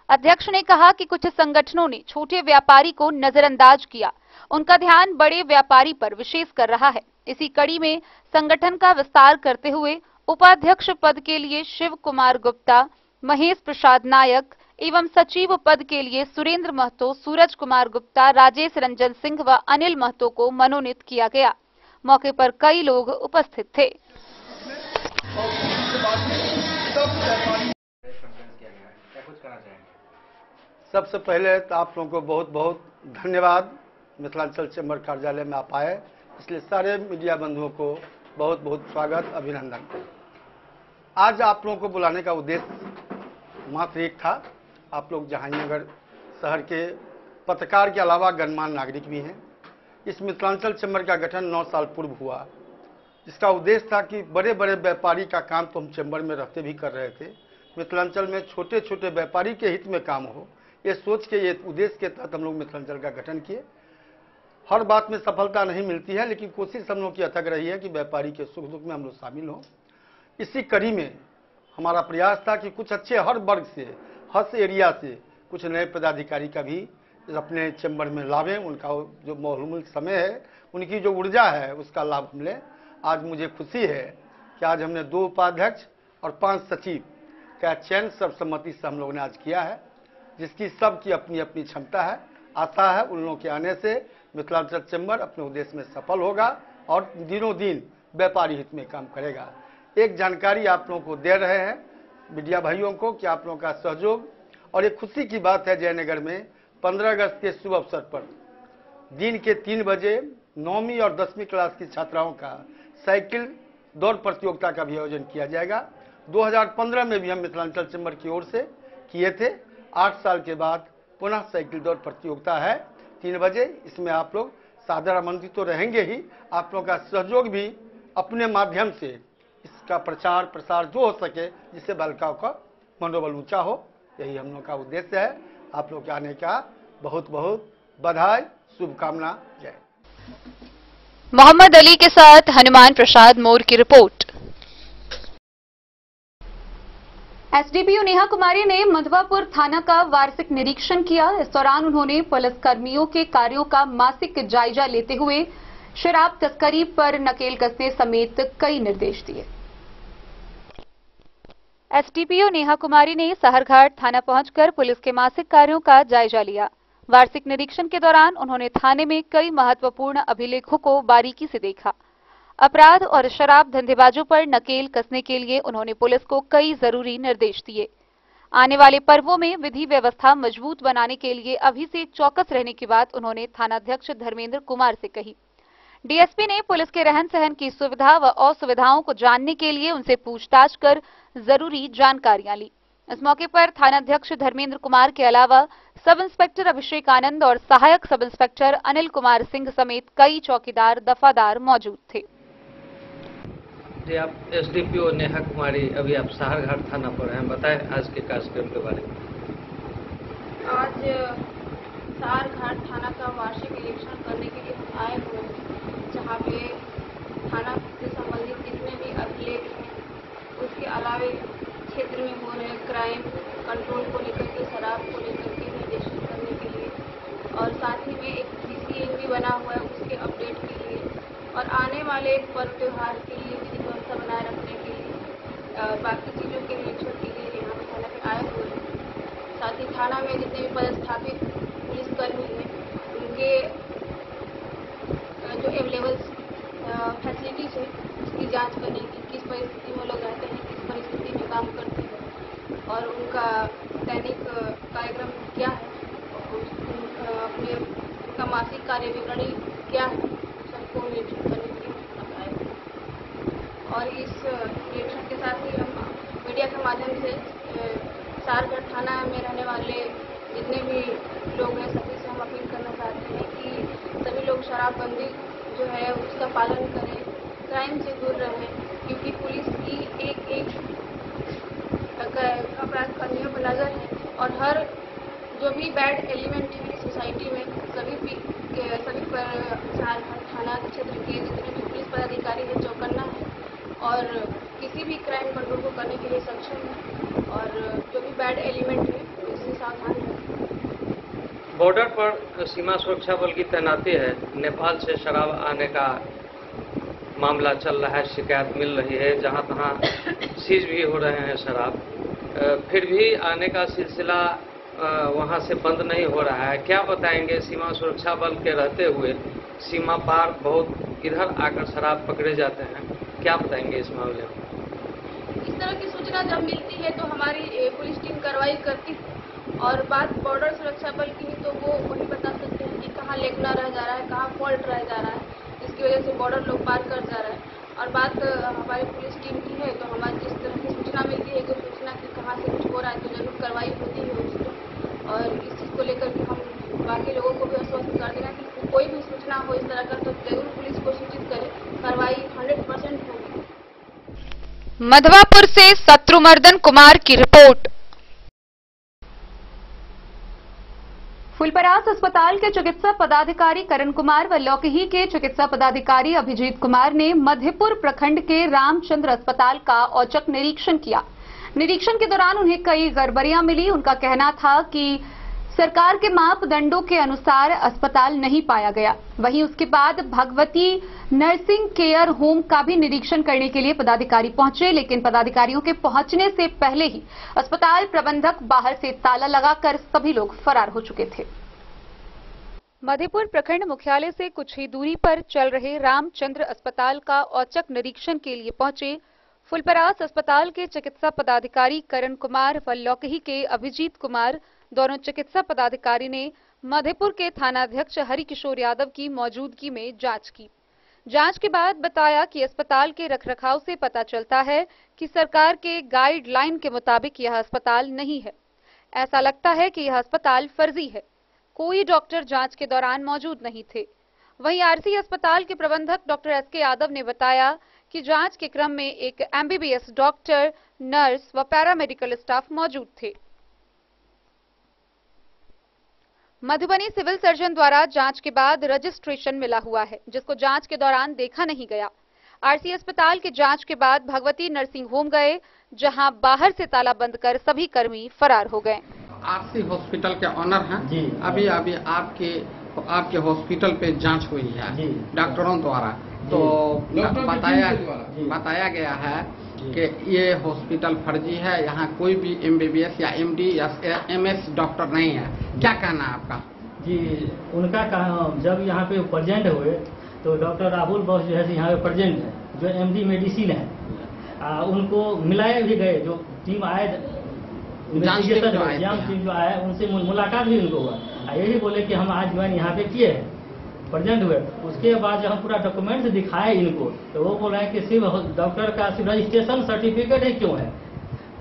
अध्यक्ष ने कहा कि कुछ संगठनों ने छोटे व्यापारी को नजरअंदाज किया, उनका ध्यान बड़े व्यापारी पर विशेष कर रहा है। इसी कड़ी में संगठन का विस्तार करते हुए उपाध्यक्ष पद के लिए शिव कुमार गुप्ता, महेश प्रसाद नायक एवं सचिव पद के लिए सुरेंद्र महतो, सूरज कुमार गुप्ता, राजेश रंजन सिंह व अनिल महतो को मनोनीत किया गया। मौके पर कई लोग उपस्थित थे। सबसे पहले तो आप लोगों को बहुत बहुत धन्यवाद। मिथिलांचल चैंबर कार्यालय में आप आए, इसलिए सारे मीडिया बंधुओं को बहुत बहुत स्वागत, अभिनंदन। आज आप लोगों को बुलाने का उद्देश्य मात्र एक था। आप लोग जहांगीरनगर शहर के पत्रकार के अलावा गणमान्य नागरिक भी हैं। इस मिथिलांचल चैंबर का गठन 9 साल पूर्व हुआ। इसका उद्देश्य था कि बड़े बड़े व्यापारी का काम तो हम चैंबर में रहते भी कर रहे थे, मिथिलांचल में छोटे छोटे व्यापारी के हित में काम हो, ये सोच के, ये उद्देश्य के तहत हम लोग मिथिलांचल का गठन किए। हर बात में सफलता नहीं मिलती है, लेकिन कोशिश हम लोग की अथक रही है कि व्यापारी के सुख दुख में हम लोग शामिल हों। इसी कड़ी में हमारा प्रयास था कि कुछ अच्छे हर वर्ग से, हर एरिया से कुछ नए पदाधिकारी का भी अपने चैम्बर में लाभें। उनका जो बहुमूल्य समय है, उनकी जो ऊर्जा है, उसका लाभ हम लें। आज मुझे खुशी है कि आज हमने 2 उपाध्यक्ष और 5 सचिव का चयन सर्वसम्मति से हम लोगों ने आज किया है, जिसकी सबकी अपनी अपनी क्षमता है। आशा है उन लोगों के आने से मिथिलांचल चैंबर अपने उद्देश्य में सफल होगा और दिनों दिन व्यापारी हित में काम करेगा। एक जानकारी आप लोगों को दे रहे हैं मीडिया भाइयों को कि आप लोगों का सहयोग और एक खुशी की बात है, जयनगर में 15 अगस्त के शुभ अवसर पर दिन के 3 बजे 9वीं और 10वीं क्लास की छात्राओं का साइकिल दौड़ प्रतियोगिता का भी आयोजन किया जाएगा। 2015 में भी हम मिथिलांचल चैंबर की ओर से किए थे। 8 साल के बाद पुनः साइकिल दौड़ प्रतियोगिता है 3 बजे। इसमें आप लोग सादर आमंत्रित तो रहेंगे ही, आप लोगों का सहयोग भी अपने माध्यम से इसका प्रचार प्रसार जो हो सके, जिससे बालिकाओं का मनोबल ऊंचा हो, यही हम लोग का उद्देश्य है। आप लोग के आने का बहुत बहुत बधाई, शुभकामना। जय। मोहम्मद अली के साथ हनुमान प्रसाद मोर की रिपोर्ट। एसडीपीओ नेहा कुमारी ने मधवापुर थाना का वार्षिक निरीक्षण किया। इस दौरान उन्होंने पुलिसकर्मियों के कार्यों का मासिक जायजा लेते हुए शराब तस्करी पर नकेल कसने समेत कई निर्देश दिए। एसडीपीओ नेहा कुमारी ने सहरघाट थाना पहुंचकर पुलिस के मासिक कार्यों का जायजा लिया। वार्षिक निरीक्षण के दौरान उन्होंने थाने में कई महत्वपूर्ण अभिलेखों को बारीकी से देखा। अपराध और शराब धंधेबाजों पर नकेल कसने के लिए उन्होंने पुलिस को कई जरूरी निर्देश दिए। आने वाले पर्वों में विधि व्यवस्था मजबूत बनाने के लिए अभी से चौकस रहने की बात उन्होंने थानाध्यक्ष धर्मेंद्र कुमार से कही। डीएसपी ने पुलिस के रहन सहन की सुविधा व असुविधाओं को जानने के लिए उनसे पूछताछ कर जरूरी जानकारियां ली। इस मौके पर थानाध्यक्ष धर्मेंद्र कुमार के अलावा सब इंस्पेक्टर अभिषेक आनंद और सहायक सब इंस्पेक्टर अनिल कुमार सिंह समेत कई चौकीदार दफादार मौजूद थे। जी, आप एसडीपीओ नेहा कुमारी, अभी आप साहरघाट थाना पर हैं, बताएं आज के कार्यक्रम के बारे में। आज साहरघाट थाना का वार्षिक निरीक्षण करने के लिए हम आए हुए हैं, जहाँ पे थाना से संबंधित जितने भी अभिलेख हैं, उसके अलावे क्षेत्र में हो रहे क्राइम कंट्रोल को लेकर के, शराब को लेकर के निर्देशन करने के लिए, और साथ ही में एक CCN भी बना हुआ है उसके अपडेट के लिए, और आने वाले पर्व त्योहार के लिए विधि व्यवस्था बनाए रखने के लिए, बाकी चीज़ों के निरीक्षण के लिए यहाँ पे थाना पे आए हुए हैं। साथ ही थाना में जितने भी पदस्थापित पुलिसकर्मी हैं, उनके जो अवेलेबल फैसिलिटीज है उसकी जांच करने की, किस परिस्थिति में लोग रहते हैं, किस परिस्थिति में काम करते हैं, और उनका दैनिक कार्यक्रम क्या है, अपने उनका मासिक कार्य विवरणी क्या है, सबको निरीक्षण करने के लिए आए। और इस निरीक्षण के साथ ही हम मीडिया के माध्यम से साहरघाट थाना में रहने वाले जितने भी लोग हैं सभी से हम अपील करना चाहते हैं कि सभी लोग शराबबंदी जो है उसका पालन करें, क्राइम से दूर रहें, क्योंकि पुलिस की एक अपराध कर्मियों पर नज़र है, और हर जो भी बैड एलिमेंट है सोसाइटी में सभी पर साहरघाट थाना क्षेत्र के जितने भी पुलिस पदाधिकारी हैं चौकन्ना है, और किसी भी क्राइम कंट्रोल को करने के लिए सक्षम है, और जो भी बैड एलिमेंट है उससे सावधान है। बॉर्डर पर सीमा सुरक्षा बल की तैनाती है। नेपाल से शराब आने का मामला चल रहा है, शिकायत मिल रही है, जहां तहां सीज भी हो रहे हैं शराब, फिर भी आने का सिलसिला वहां से बंद नहीं हो रहा है। क्या बताएंगे, सीमा सुरक्षा बल के रहते हुए सीमा पार बहुत इधर आकर शराब पकड़े जाते हैं, क्या बताएंगे इस मामले में? इस तरह की सूचना जब मिलती है तो हमारी पुलिस टीम कार्रवाई करती है, और बात बॉर्डर सुरक्षा बल की है तो वो वही बता सकते हैं कि कहाँ लेखना रह जा रहा है, कहाँ फॉल्ट रह जा रहा है, जिसकी वजह से बॉर्डर लोग पार कर जा रहे हैं। और बात हमारी पुलिस टीम की है तो हमारी जिस तरह की सूचना मिलती है कि सूचना की कहाँ से कुछ हो रहा है तो जरूर कार्रवाई होती है उस पर, और इस चीज़ को लेकर के हम बाकी लोगों को भी आश्वस्त कर देना कि कोई भी सूचना हो इस तरह का तो जरूर पुलिस को सूचित करें, कार्रवाई 100% होगी। मधवापुर से शत्रुमर्दन कुमार की रिपोर्ट। फुलपरास अस्पताल के चिकित्सा पदाधिकारी करण कुमार व लौकही के चिकित्सा पदाधिकारी अभिजीत कुमार ने मधेपुर प्रखंड के रामचंद्र अस्पताल का औचक निरीक्षण किया। निरीक्षण के दौरान उन्हें कई गड़बड़ियां मिली। उनका कहना था कि सरकार के मापदंडों के अनुसार अस्पताल नहीं पाया गया। वहीं उसके बाद भगवती नर्सिंग केयर होम का भी निरीक्षण करने के लिए पदाधिकारी पहुंचे, लेकिन पदाधिकारियों के पहुंचने से पहले ही अस्पताल प्रबंधक बाहर से ताला लगाकर सभी लोग फरार हो चुके थे। मधेपुर प्रखंड मुख्यालय से कुछ ही दूरी पर चल रहे रामचंद्र अस्पताल का औचक निरीक्षण के लिए पहुंचे फुलपरास अस्पताल के चिकित्सा पदाधिकारी करण कुमार व लौकही के अभिजीत कुमार, दोनों चिकित्सा पदाधिकारी ने मधेपुर के थानाध्यक्ष हरिकिशोर यादव की मौजूदगी में जांच की। जांच के बाद बताया कि अस्पताल के रखरखाव से पता चलता है कि सरकार के गाइडलाइन के मुताबिक यह अस्पताल नहीं है। ऐसा लगता है कि यह अस्पताल फर्जी है। कोई डॉक्टर जांच के दौरान मौजूद नहीं थे। वहीं आरसी अस्पताल के प्रबंधक डॉक्टर एसके यादव ने बताया कि जांच के क्रम में एक MBBS डॉक्टर, नर्स व पैरामेडिकल स्टाफ मौजूद थे। मधुबनी सिविल सर्जन द्वारा जांच के बाद रजिस्ट्रेशन मिला हुआ है, जिसको जांच के दौरान देखा नहीं गया। आरसी अस्पताल के जांच के बाद भगवती नर्सिंग होम गए, जहां बाहर से ताला बंद कर सभी कर्मी फरार हो गए। आरसी हॉस्पिटल के ऑनर हैं जी। अभी आपके हॉस्पिटल पे जांच हुई है डॉक्टरों द्वारा, तो बताया गया है कि ये हॉस्पिटल फर्जी है, यहाँ कोई भी MBBS या MD या MS डॉक्टर नहीं है। क्या कहना है आपका? जी, उनका जब यहाँ पे प्रेजेंट हुए तो डॉक्टर राहुल बॉस जो है यहाँ पे प्रेजेंट है, जो MD मेडिसिन है, उनको मिलाए भी गए। जो टीम आए टीम जो आया उनसे मुलाकात भी उनको हुआ, यही बोले कि हम आज ज्वाइन यहाँ पे किए हैं। प्रेजेंट हुए, उसके बाद जब हम पूरा डॉक्यूमेंट दिखाए इनको तो वो बोल रहे हैं कि सिर्फ डॉक्टर का सिर्फ रजिस्ट्रेशन सर्टिफिकेट ही क्यों है।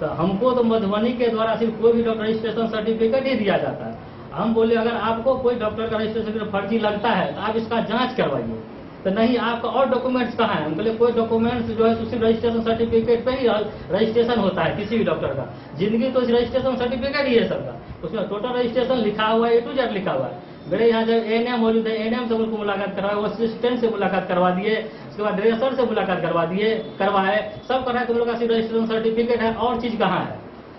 तो हमको तो मधुबनी के द्वारा सिर्फ कोई भी डॉक्टर रजिस्ट्रेशन सर्टिफिकेट ही दिया जाता है। हम बोले अगर आपको कोई डॉक्टर का रजिस्ट्रेशन फर्जी लगता है तो आप इसका जांच करवाइए। तो नहीं, आपका और डॉक्यूमेंट्स कहाँ है? हम बोले कोई डॉक्यूमेंट्स जो है सिर्फ रजिस्ट्रेशन सर्टिफिकेट पे ही रजिस्ट्रेशन होता है किसी भी डॉक्टर का। जिंदगी तो रजिस्ट्रेशन सर्टिफिकेट ही है सबका, उसमें टोटल रजिस्ट्रेशन लिखा हुआ है, A to Z लिखा हुआ है। मेरे यहाँ जब ANM मौजूद है, ANM से उनको मुलाकात करवाए, वो असिस्टेंट से मुलाकात करवा दिए, उसके बाद ड्रेसर से मुलाकात करवाए, सब कराए। तुम लोग का सिर्फ रजिस्ट्रेशन सर्टिफिकेट है, और चीज कहाँ है?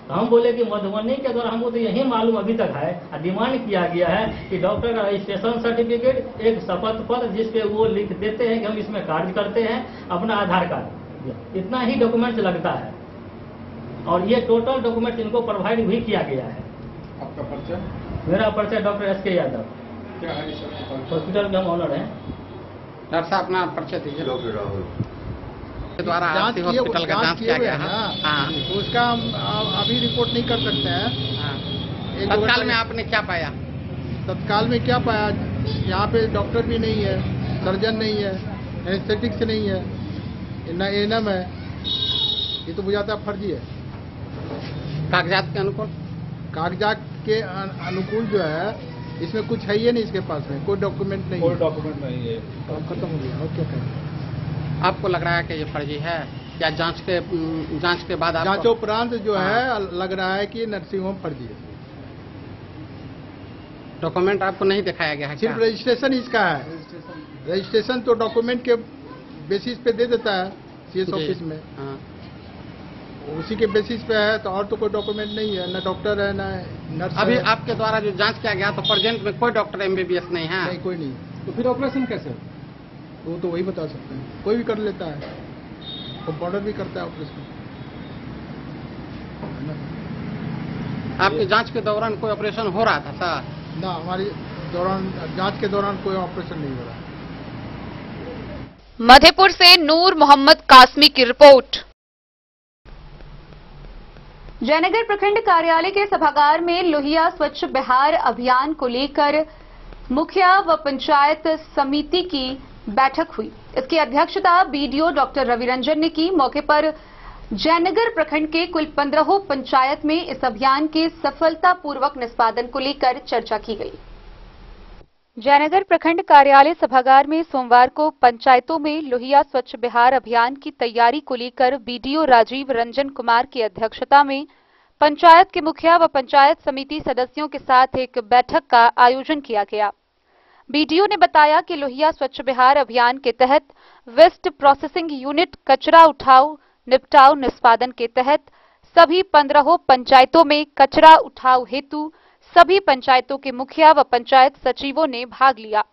तो हम बोले कि मधुबनी के द्वारा हमको तो यही मालूम अभी तक है, डिमांड किया गया है कि डॉक्टर का रजिस्ट्रेशन सर्टिफिकेट, एक शपथ पत्र जिसपे वो लिख देते हैं कि हम इसमें कार्य करते हैं, अपना आधार कार्ड, इतना ही डॉक्यूमेंट लगता है। और ये टोटल डॉक्यूमेंट इनको प्रोवाइड भी किया गया है। आपका परिचय? मेरा परिचय डॉक्टर SK यादव, क्या है हॉस्पिटल के हम ऑनर हैं। डॉक्टर साहब अपना परिचय दीजिए। डॉक्टर राहुल द्वारा आपके हॉस्पिटल का जांच किया गया है। हाँ, तो उसका हम अभी रिपोर्ट नहीं कर सकते हैं। तत्काल में आपने क्या पाया? तत्काल में क्या पाया? यहाँ पे डॉक्टर भी नहीं है, सर्जन नहीं है, एनेस्थेटिक्स नहीं है, ना ANM है। ये तो बुझाता है फर्जी है। कागजात के अनुकूल? कागजात के अनुकूल जो है इसमें कुछ है ही नहीं, इसके पास में कोई डॉक्यूमेंट नहीं, कोई डॉक्यूमेंट नहीं है। तो खत्म हो गया। और क्या करें? आपको लग रहा है कि ये फर्जी है या जांच के बाद जांचोपरांत जो है लग रहा है कि नर्सिंग होम फर्जी है। डॉक्यूमेंट आपको नहीं दिखाया गया है? सिर्फ रजिस्ट्रेशन इसका है। रजिस्ट्रेशन तो डॉक्यूमेंट के बेसिस पे दे देता है CS ऑफिस में। हाँ। उसी के बेसिस पे है, तो और तो कोई डॉक्यूमेंट नहीं है, ना डॉक्टर है, ना नर्स। अभी आपके द्वारा जो जांच किया गया तो प्रेजेंट में कोई डॉक्टर MBBS नहीं है? नहीं, कोई नहीं। तो फिर ऑपरेशन कैसे? वो तो वही बता सकते हैं, कोई भी कर लेता है, कंपाउंडर भी करता है ऑपरेशन। आपकी जांच के दौरान कोई ऑपरेशन हो रहा था सर? ना, हमारी जांच के दौरान कोई ऑपरेशन नहीं हो रहा। मधेपुर से नूर मोहम्मद कासमी की रिपोर्ट। जयनगर प्रखंड कार्यालय के सभागार में लोहिया स्वच्छ बिहार अभियान को लेकर मुखिया व पंचायत समिति की बैठक हुई। इसकी अध्यक्षता BDO डॉक्टर रविरंजन ने की। मौके पर जयनगर प्रखंड के कुल 15 पंचायत में इस अभियान के सफलतापूर्वक निष्पादन को लेकर चर्चा की गई। जयनगर प्रखंड कार्यालय सभागार में सोमवार को पंचायतों में लोहिया स्वच्छ बिहार अभियान की तैयारी को लेकर BDO राजीव रंजन कुमार की अध्यक्षता में पंचायत के मुखिया व पंचायत समिति सदस्यों के साथ एक बैठक का आयोजन किया गया। BDO ने बताया कि लोहिया स्वच्छ बिहार अभियान के तहत वेस्ट प्रोसेसिंग यूनिट कचरा उठाओ निपटाओ निष्पादन के तहत सभी 15 पंचायतों में कचरा उठाओ हेतु सभी पंचायतों के मुखिया व पंचायत सचिवों ने भाग लिया।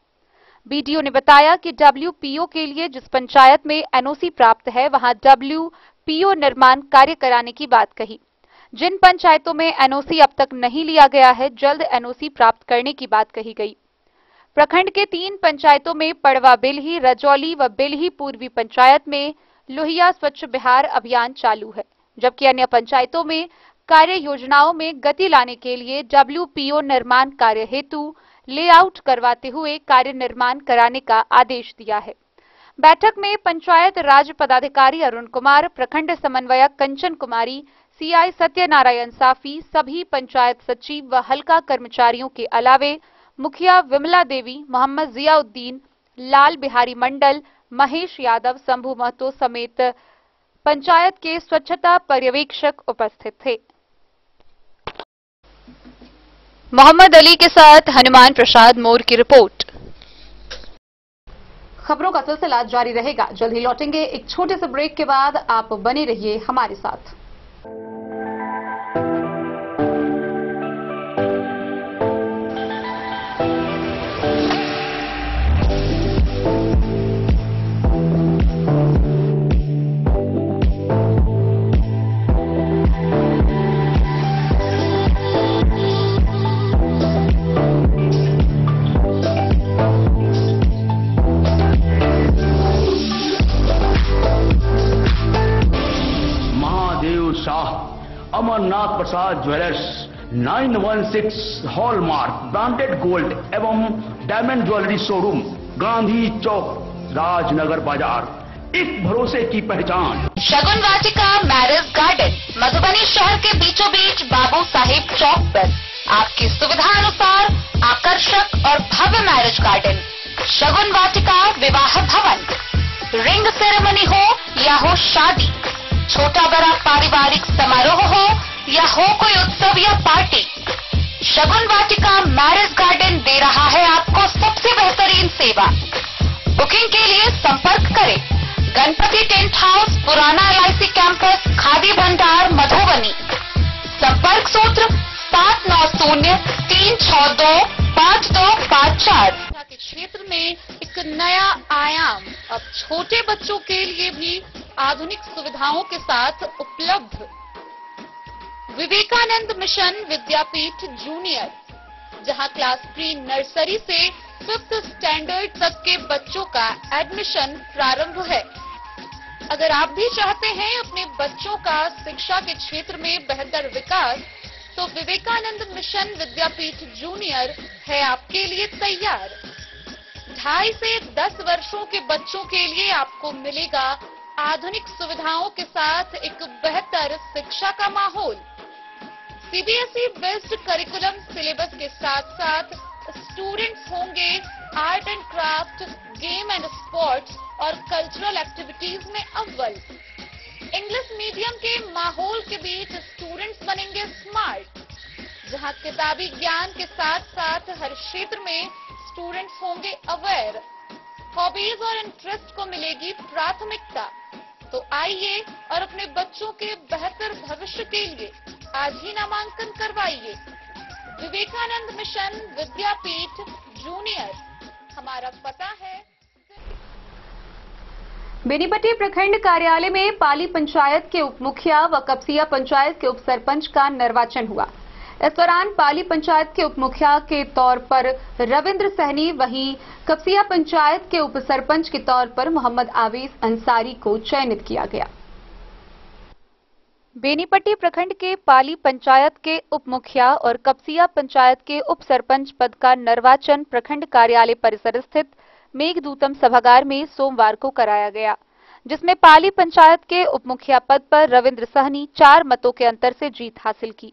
BDO ने बताया कि WPO के लिए जिस पंचायत में NOC प्राप्त है वहां WPO निर्माण कार्य कराने की बात कही। जिन पंचायतों में NOC अब तक नहीं लिया गया है, जल्द NOC प्राप्त करने की बात कही गई। प्रखंड के 3 पंचायतों में पड़वा बिल्ही, रजौली व बिल्ही पूर्वी पंचायत में लोहिया स्वच्छ बिहार अभियान चालू है, जबकि अन्य पंचायतों में कार्य योजनाओं में गति लाने के लिए WPO निर्माण कार्य हेतु लेआउट करवाते हुए कार्य निर्माण कराने का आदेश दिया है। बैठक में पंचायत राज पदाधिकारी अरुण कुमार, प्रखंड समन्वयक कंचन कुमारी, CI सत्यनारायण साफी, सभी पंचायत सचिव व हल्का कर्मचारियों के अलावे मुखिया विमला देवी, मोहम्मद जियाउद्दीन, लाल बिहारी मंडल, महेश यादव, शंभू महतो समेत पंचायत के स्वच्छता पर्यवेक्षक उपस्थित थे। मोहम्मद अली के साथ हनुमान प्रसाद मोर की रिपोर्ट। खबरों का सिलसिला जारी रहेगा, जल्द ही लौटेंगे एक छोटे से ब्रेक के बाद। आप बने रहिए हमारे साथ। अमरनाथ प्रसाद ज्वेलर्स 916 हॉलमार्क ब्रांडेड गोल्ड एवं डायमंड ज्वेलरी शोरूम गांधी चौक, राजनगर बाजार, इस भरोसे की पहचान। शगुन वाटिका मैरिज गार्डन, मधुबनी शहर के बीचों बीच बाबू साहेब चौक पर आपकी सुविधा अनुसार आकर्षक और भव्य मैरिज गार्डन। शगुन वाटिका विवाह भवन, रिंग सेरेमनी हो या हो शादी, छोटा बड़ा पारिवारिक समारोह हो या हो कोई उत्सव या पार्टी, शगुन वाटिका मैरिज गार्डन दे रहा है आपको सबसे बेहतरीन सेवा। बुकिंग के लिए संपर्क करें गणपति टेंट हाउस, पुराना LIC कैंपस, खादी भंडार, मधुबनी। संपर्क सूत्र 7903625254। के क्षेत्र में एक नया आयाम अब छोटे बच्चों के लिए भी आधुनिक सुविधाओं के साथ उपलब्ध। विवेकानंद मिशन विद्यापीठ जूनियर, जहां क्लास प्री नर्सरी से 5th स्टैंडर्ड तक के बच्चों का एडमिशन प्रारंभ है। अगर आप भी चाहते हैं अपने बच्चों का शिक्षा के क्षेत्र में बेहतर विकास, तो विवेकानंद मिशन विद्यापीठ जूनियर है आपके लिए तैयार। 2.5 से 10 वर्षों के बच्चों के लिए आपको मिलेगा आधुनिक सुविधाओं के साथ एक बेहतर शिक्षा का माहौल। CBSE बेस्ड करिकुलम सिलेबस के साथ साथ स्टूडेंट्स होंगे art and craft, game and sports और कल्चरल एक्टिविटीज में अव्वल। इंग्लिश मीडियम के माहौल के बीच स्टूडेंट्स बनेंगे स्मार्ट, जहां किताबी ज्ञान के साथ साथ हर क्षेत्र में स्टूडेंट्स होंगे अवेयर। हॉबीज और इंटरेस्ट को मिलेगी प्राथमिकता। तो आइए और अपने बच्चों के बेहतर भविष्य के लिए आज ही नामांकन करवाइए। विवेकानंद मिशन विद्यापीठ जूनियर, हमारा पता है। बेनीपट्टी प्रखंड कार्यालय में पाली पंचायत के उप मुखिया व कपसिया पंचायत के उप सरपंच का निर्वाचन हुआ। इस दौरान पाली पंचायत के उप मुखिया के तौर पर रविंद्र सहनी, वहीं कपसिया पंचायत के उप सरपंच के तौर पर मोहम्मद आवेश अंसारी को चयनित किया गया। बेनीपट्टी प्रखंड के पाली पंचायत के उप मुखिया और कपसिया पंचायत के उप सरपंच पद का निर्वाचन प्रखंड कार्यालय परिसर स्थित मेघदूतम सभागार में सोमवार को कराया गया, जिसमें पाली पंचायत के उप मुखिया पद पर रविंद्र सहनी 4 मतों के अंतर से जीत हासिल की।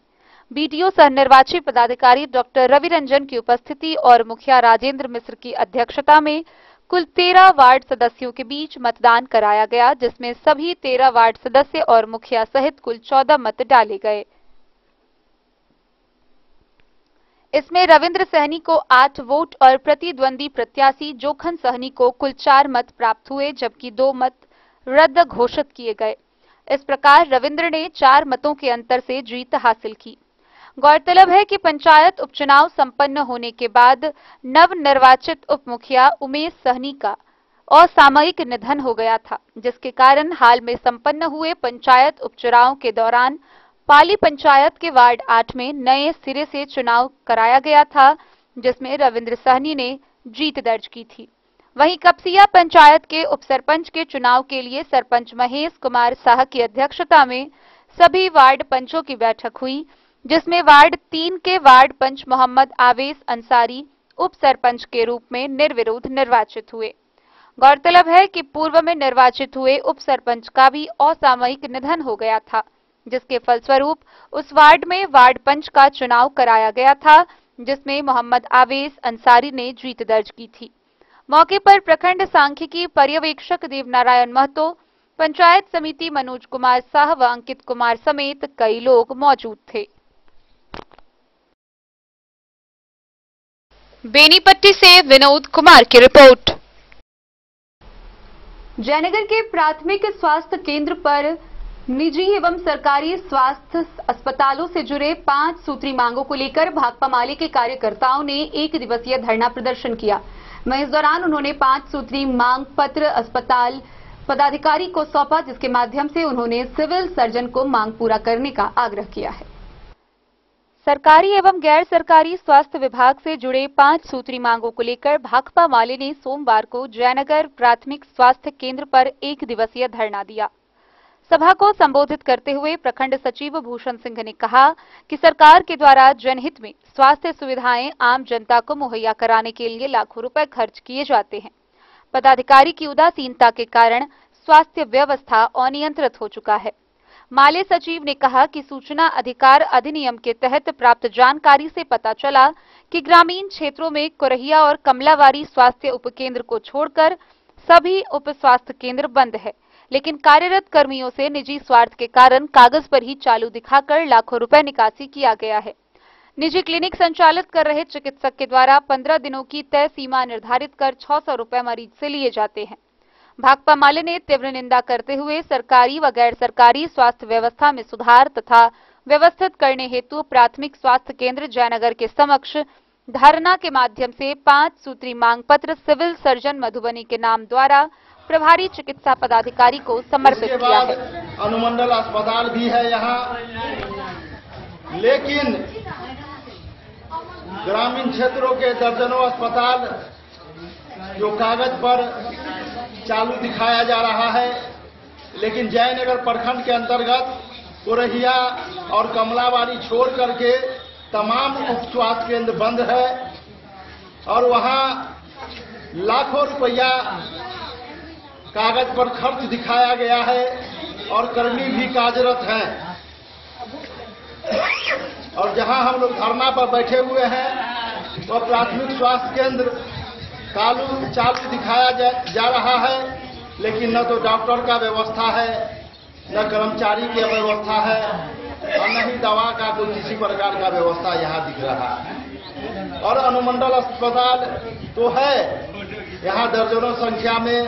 बीडीओ सह निर्वाची पदाधिकारी डॉक्टर रवि रंजन की उपस्थिति और मुखिया राजेंद्र मिश्र की अध्यक्षता में कुल 13 वार्ड सदस्यों के बीच मतदान कराया गया, जिसमें सभी 13 वार्ड सदस्य और मुखिया सहित कुल 14 मत डाले गए। इसमें रविंद्र सहनी को 8 वोट और प्रतिद्वंदी प्रत्याशी जोखन सहनी को कुल 4 मत प्राप्त हुए, जबकि 2 मत रद्द घोषित किए गए। इस प्रकार रविंद्र ने 4 मतों के अंतर से जीत हासिल की। गौरतलब है कि पंचायत उपचुनाव संपन्न होने के बाद नवनिर्वाचित उप मुखिया उमेश सहनी का असामयिक निधन हो गया था, जिसके कारण हाल में संपन्न हुए पंचायत उपचुनाव के दौरान पाली पंचायत के वार्ड 8 में नए सिरे से चुनाव कराया गया था, जिसमें रविंद्र सहनी ने जीत दर्ज की थी। वहीं कपसिया पंचायत के उप सरपंच के चुनाव के लिए सरपंच महेश कुमार शाह की अध्यक्षता में सभी वार्ड पंचों की बैठक हुई, जिसमें वार्ड 3 के वार्ड पंच मोहम्मद आवेश अंसारी उप सरपंच के रूप में निर्विरोध निर्वाचित हुए। गौरतलब है कि पूर्व में निर्वाचित हुए उप सरपंच का भी असामयिक निधन हो गया था, जिसके फलस्वरूप उस वार्ड में वार्ड पंच का चुनाव कराया गया था, जिसमें मोहम्मद आवेश अंसारी ने जीत दर्ज की थी। मौके पर प्रखंड सांख्यिकी पर्यवेक्षक देवनारायण महतो, पंचायत समिति मनोज कुमार शाह व अंकित कुमार समेत कई लोग मौजूद थे। बेनीपट्टी से विनोद कुमार की रिपोर्ट। जयनगर के प्राथमिक स्वास्थ्य केंद्र पर निजी एवं सरकारी स्वास्थ्य अस्पतालों से जुड़े 5 सूत्री मांगों को लेकर भाकपा माले के कार्यकर्ताओं ने 1 दिवसीय धरना प्रदर्शन किया। वहीं इस दौरान उन्होंने 5 सूत्री मांग पत्र अस्पताल पदाधिकारी को सौंपा, जिसके माध्यम से उन्होंने सिविल सर्जन को मांग पूरा करने का आग्रह किया है। सरकारी एवं गैर सरकारी स्वास्थ्य विभाग से जुड़े 5 सूत्री मांगों को लेकर भाकपा माले ने सोमवार को जयनगर प्राथमिक स्वास्थ्य केंद्र पर 1 दिवसीय धरना दिया। सभा को संबोधित करते हुए प्रखंड सचिव भूषण सिंह ने कहा कि सरकार के द्वारा जनहित में स्वास्थ्य सुविधाएं आम जनता को मुहैया कराने के लिए लाखों रुपए खर्च किए जाते हैं। पदाधिकारी की उदासीनता के कारण स्वास्थ्य व्यवस्था अनियंत्रित हो चुका है। माले सचिव ने कहा कि सूचना अधिकार अधिनियम के तहत प्राप्त जानकारी से पता चला कि ग्रामीण क्षेत्रों में कुरहिया और कमलावारी स्वास्थ्य उपकेंद्र को छोड़कर सभी उप स्वास्थ्य केंद्र बंद है, लेकिन कार्यरत कर्मियों से निजी स्वार्थ के कारण कागज पर ही चालू दिखाकर लाखों रुपए निकासी किया गया है। निजी क्लिनिक संचालित कर रहे चिकित्सक के द्वारा 15 दिनों की तय सीमा निर्धारित कर 600 रुपए मरीज से लिए जाते हैं। भाकपा माले ने तीव्र निंदा करते हुए सरकारी व गैर सरकारी स्वास्थ्य व्यवस्था में सुधार तथा व्यवस्थित करने हेतु प्राथमिक स्वास्थ्य केंद्र जयनगर के समक्ष धरना के माध्यम से 5 सूत्री मांग पत्र सिविल सर्जन मधुबनी के नाम द्वारा प्रभारी चिकित्सा पदाधिकारी को समर्पित किया है। अनुमंडल अस्पताल भी है यहाँ, लेकिन ग्रामीण क्षेत्रों के दर्जनों अस्पताल जो कागज पर चालू दिखाया जा रहा है, लेकिन जयनगर प्रखंड के अंतर्गत कुरहिया और कमलावारी छोड़ करके तमाम उप स्वास्थ्य केंद्र बंद है और वहां लाखों रुपया कागज पर खर्च दिखाया गया है और कर्मी भी कार्यरत हैं। और जहां हम लोग धरना पर बैठे हुए हैं तो प्राथमिक स्वास्थ्य केंद्र चालू दिखाया जा रहा है, लेकिन न तो डॉक्टर का व्यवस्था है, न कर्मचारी की व्यवस्था है और न ही दवा का कोई किसी प्रकार का व्यवस्था यहाँ दिख रहा है। और अनुमंडल अस्पताल तो है, यहाँ दर्जनों संख्या में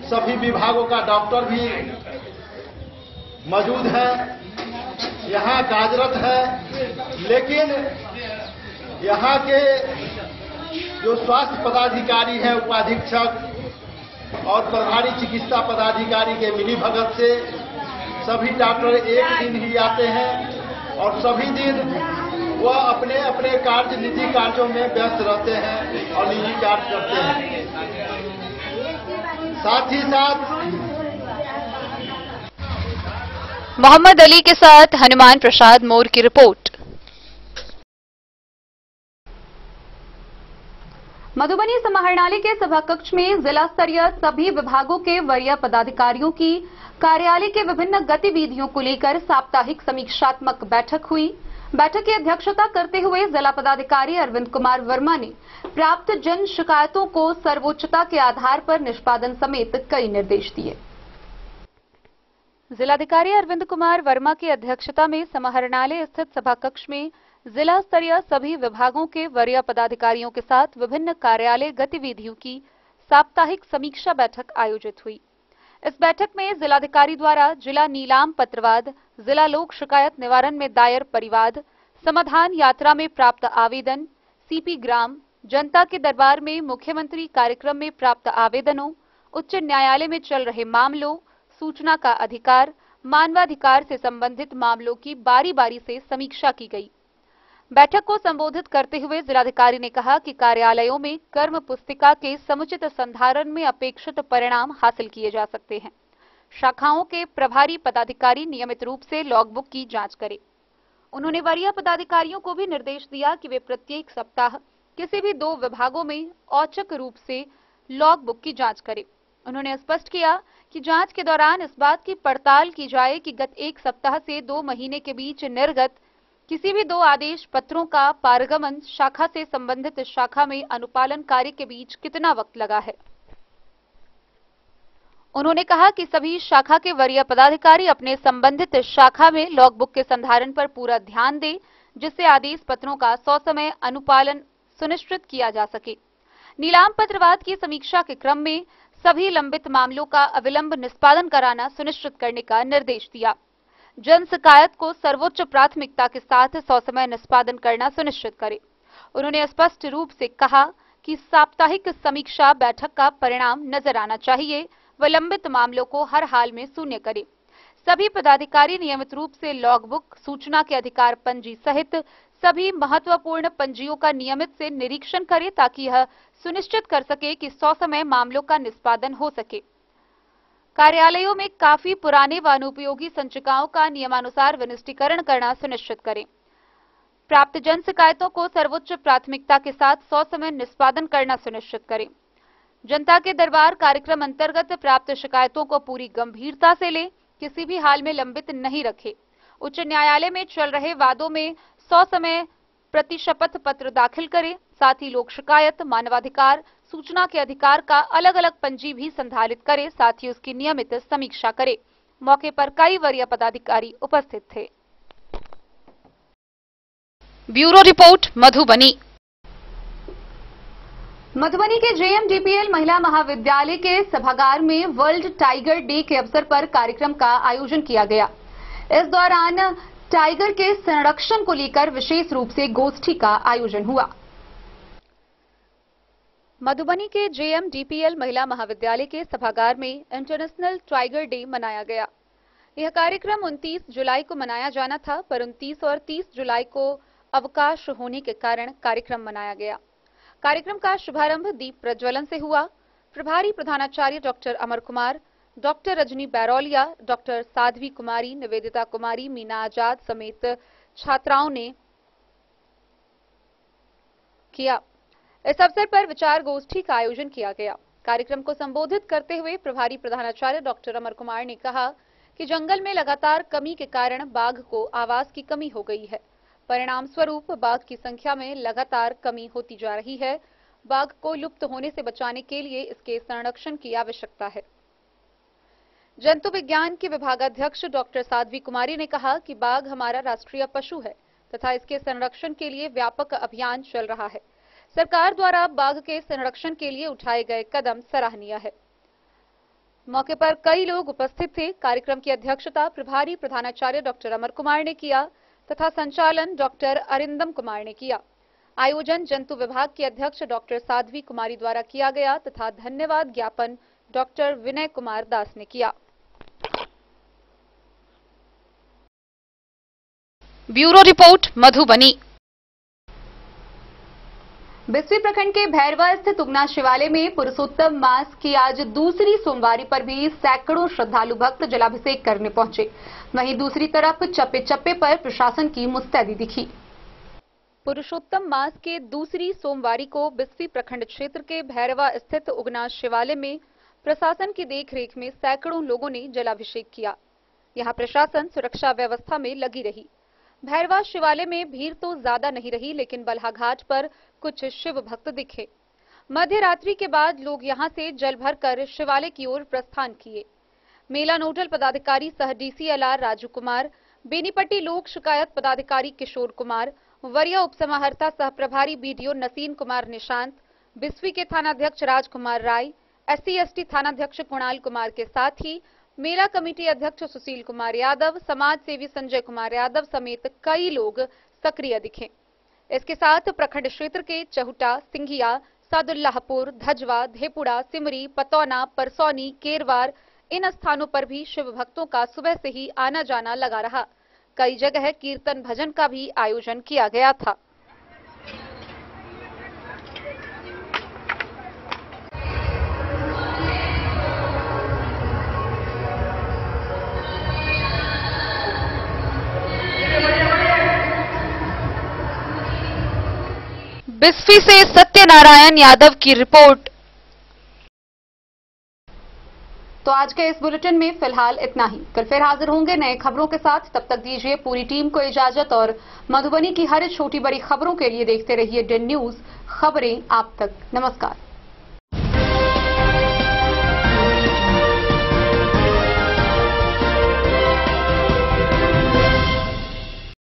सभी विभागों का डॉक्टर भी मौजूद है, यहाँ कार्यरत है, लेकिन यहाँ के जो स्वास्थ्य पदाधिकारी हैं, उपाधीक्षक और प्रभारी चिकित्सा पदाधिकारी के मिलीभगत से सभी डॉक्टर एक दिन ही आते हैं और सभी दिन वह अपने अपने निजी कार्यों में व्यस्त रहते हैं और निजी कार्य करते हैं। साथ ही साथ मोहम्मद अली के साथ हनुमान प्रसाद मोर की रिपोर्ट। मधुबनी समाहरणालय के सभा कक्ष में जिला स्तरीय सभी विभागों के वरीय पदाधिकारियों की कार्यालय के विभिन्न गतिविधियों को लेकर साप्ताहिक समीक्षात्मक बैठक हुई। बैठक की अध्यक्षता करते हुए जिला पदाधिकारी अरविंद कुमार वर्मा ने प्राप्त जन शिकायतों को सर्वोच्चता के आधार पर निष्पादन समेत कई निर्देश दिए। जिलाधिकारी अरविंद कुमार वर्मा की अध्यक्षता में समाहरणालय स्थित सभा कक्ष में जिला स्तरीय सभी विभागों के वरीय पदाधिकारियों के साथ विभिन्न कार्यालय गतिविधियों की साप्ताहिक समीक्षा बैठक आयोजित हुई। इस बैठक में जिलाधिकारी द्वारा जिला नीलाम पत्रवाद, जिला लोक शिकायत निवारण में दायर परिवाद, समाधान यात्रा में प्राप्त आवेदन, सीपी ग्राम, जनता के दरबार में मुख्यमंत्री कार्यक्रम में प्राप्त आवेदनों, उच्च न्यायालय में चल रहे मामलों, सूचना का अधिकार, मानवाधिकार से संबंधित मामलों की बारी बारी से समीक्षा की गई। बैठक को संबोधित करते हुए जिलाधिकारी ने कहा कि कार्यालयों में कर्म पुस्तिका के समुचित संधारण में अपेक्षित परिणाम हासिल किए जा सकते हैं। शाखाओं के प्रभारी पदाधिकारी नियमित रूप से लॉगबुक की जांच करें। उन्होंने वरीय पदाधिकारियों को भी निर्देश दिया कि वे प्रत्येक सप्ताह किसी भी 2 विभागों में औचक रूप से लॉगबुक की जांच करें। उन्होंने स्पष्ट किया कि जांच के दौरान इस बात की पड़ताल की जाए कि गत 1 सप्ताह से 2 महीने के बीच निर्गत किसी भी 2 आदेश पत्रों का पारगमन शाखा से संबंधित शाखा में अनुपालन कार्य के बीच कितना वक्त लगा है। उन्होंने कहा कि सभी शाखा के वरीय पदाधिकारी अपने संबंधित शाखा में लॉगबुक के संधारण पर पूरा ध्यान दें, जिससे आदेश पत्रों का ससमय अनुपालन सुनिश्चित किया जा सके। नीलाम पत्रवाद की समीक्षा के क्रम में सभी लंबित मामलों का अविलंब निष्पादन कराना सुनिश्चित करने का निर्देश दिया। जन शिकायत को सर्वोच्च प्राथमिकता के साथ ससमय निष्पादन करना सुनिश्चित करें। उन्होंने स्पष्ट रूप से कहा कि साप्ताहिक समीक्षा बैठक का परिणाम नजर आना चाहिए व लंबित मामलों को हर हाल में शून्य करें। सभी पदाधिकारी नियमित रूप से लॉगबुक, सूचना के अधिकार पंजी सहित सभी महत्वपूर्ण पंजियों का नियमित से निरीक्षण करें ताकि यह सुनिश्चित कर सके कि ससमय मामलों का निष्पादन हो सके। कार्यालयों में काफी पुराने व अनुपयोगी संचिकाओं का नियमानुसार विनिष्टीकरण करना सुनिश्चित करें। प्राप्त जन शिकायतों को सर्वोच्च प्राथमिकता के साथ ससमय निष्पादन करना सुनिश्चित करें। जनता के दरबार कार्यक्रम अंतर्गत प्राप्त शिकायतों को पूरी गंभीरता से ले, किसी भी हाल में लंबित नहीं रखे। उच्च न्यायालय में चल रहे वादों में ससमय प्रतिशपथ पत्र दाखिल करें। साथ ही लोक शिकायत, मानवाधिकार, सूचना के अधिकार का अलग अलग पंजी भी संधारित करें। साथ ही उसकी नियमित समीक्षा करें। मौके पर कई वरीय पदाधिकारी उपस्थित थे। Bureau report, Madhubani. मधुबनी के JMDPL महिला महाविद्यालय के सभागार में वर्ल्ड टाइगर डे के अवसर पर कार्यक्रम का आयोजन किया गया। इस दौरान टाइगर के संरक्षण को लेकर विशेष रूप से गोष्ठी का आयोजन हुआ। मधुबनी के JMDPL महिला महाविद्यालय के सभागार में इंटरनेशनल टाइगर डे मनाया गया। यह कार्यक्रम 29 जुलाई को मनाया जाना था, पर 29 और 30 जुलाई को अवकाश होने के कारण कार्यक्रम मनाया गया। कार्यक्रम का शुभारंभ दीप प्रज्वलन से हुआ। प्रभारी प्रधानाचार्य doctor Amar Kumar, doctor Rajni Bairolia, doctor Sadhvi कुमारी, निवेदिता कुमारी, मीना आजाद समेत छात्राओं ने किया। इस अवसर पर विचार गोष्ठी का आयोजन किया गया। कार्यक्रम को संबोधित करते हुए प्रभारी प्रधानाचार्य डॉक्टर अमर कुमार ने कहा कि जंगल में लगातार कमी के कारण बाघ को आवास की कमी हो गई है। परिणाम स्वरूप बाघ की संख्या में लगातार कमी होती जा रही है। बाघ को लुप्त होने से बचाने के लिए इसके संरक्षण की आवश्यकता है। जंतु विज्ञान के विभागाध्यक्ष डॉक्टर साध्वी कुमारी ने कहा कि बाघ हमारा राष्ट्रीय पशु है तथा इसके संरक्षण के लिए व्यापक अभियान चल रहा है। सरकार द्वारा बाघ के संरक्षण के लिए उठाए गए कदम सराहनीय है। मौके पर कई लोग उपस्थित थे। कार्यक्रम की अध्यक्षता प्रभारी प्रधानाचार्य डॉक्टर अमर कुमार ने किया तथा संचालन डॉक्टर अरिंदम कुमार ने किया। आयोजन जंतु विभाग के अध्यक्ष डॉक्टर साध्वी कुमारी द्वारा किया गया तथा धन्यवाद ज्ञापन डॉक्टर विनय कुमार दास ने किया। Bureau report, Madhubani. बिस्वी प्रखंड के भैरवा स्थित उगना शिवालय में पुरुषोत्तम मास की आज दूसरी सोमवारी पर भी सैकड़ों श्रद्धालु भक्त जलाभिषेक करने पहुंचे। वहीं दूसरी तरफ चप्पे चप्पे पर प्रशासन की मुस्तैदी दिखी। पुरुषोत्तम मास के दूसरी सोमवारी को बिस्वी प्रखंड क्षेत्र के भैरवा स्थित उगना शिवालय में प्रशासन की देखरेख में सैकड़ों लोगों ने जलाभिषेक किया। यहां प्रशासन सुरक्षा व्यवस्था में लगी रही। भैरवा शिवालय में भीड़ तो ज्यादा नहीं रही, लेकिन बल्हा घाट पर कुछ शिव भक्त दिखे। मध्य रात्रि के बाद लोग यहां से जल भरकर शिवालय की ओर प्रस्थान किए। मेला नोडल पदाधिकारी सह DCLR राजू कुमार, बेनीपट्टी लोक शिकायत पदाधिकारी किशोर कुमार, वरीय उपसमाहर्ता सह प्रभारी BDO नसीन कुमार निशांत, बिस्वी के थानाध्यक्ष राजकुमार राय, SC/ST थानाध्यक्ष कुणाल कुमार के साथ ही मेला कमेटी अध्यक्ष सुशील कुमार यादव, समाज सेवी संजय कुमार यादव समेत कई लोग सक्रिय दिखे। इसके साथ प्रखंड क्षेत्र के चहुटा, सिंघिया, सादुल्लाहपुर, धजवा, धेपुड़ा, सिमरी, पतौना, परसौनी, केरवार इन स्थानों पर भी शिव भक्तों का सुबह से ही आना जाना लगा रहा। कई जगह कीर्तन भजन का भी आयोजन किया गया था। बिस्फी से सत्यनारायण यादव की रिपोर्ट। तो आज के इस बुलेटिन में फिलहाल इतना ही। कल फिर हाजिर होंगे नए खबरों के साथ। तब तक दीजिए पूरी टीम को इजाजत और मधुबनी की हर छोटी बड़ी खबरों के लिए देखते रहिए DEN न्यूज, खबरें आप तक। नमस्कार।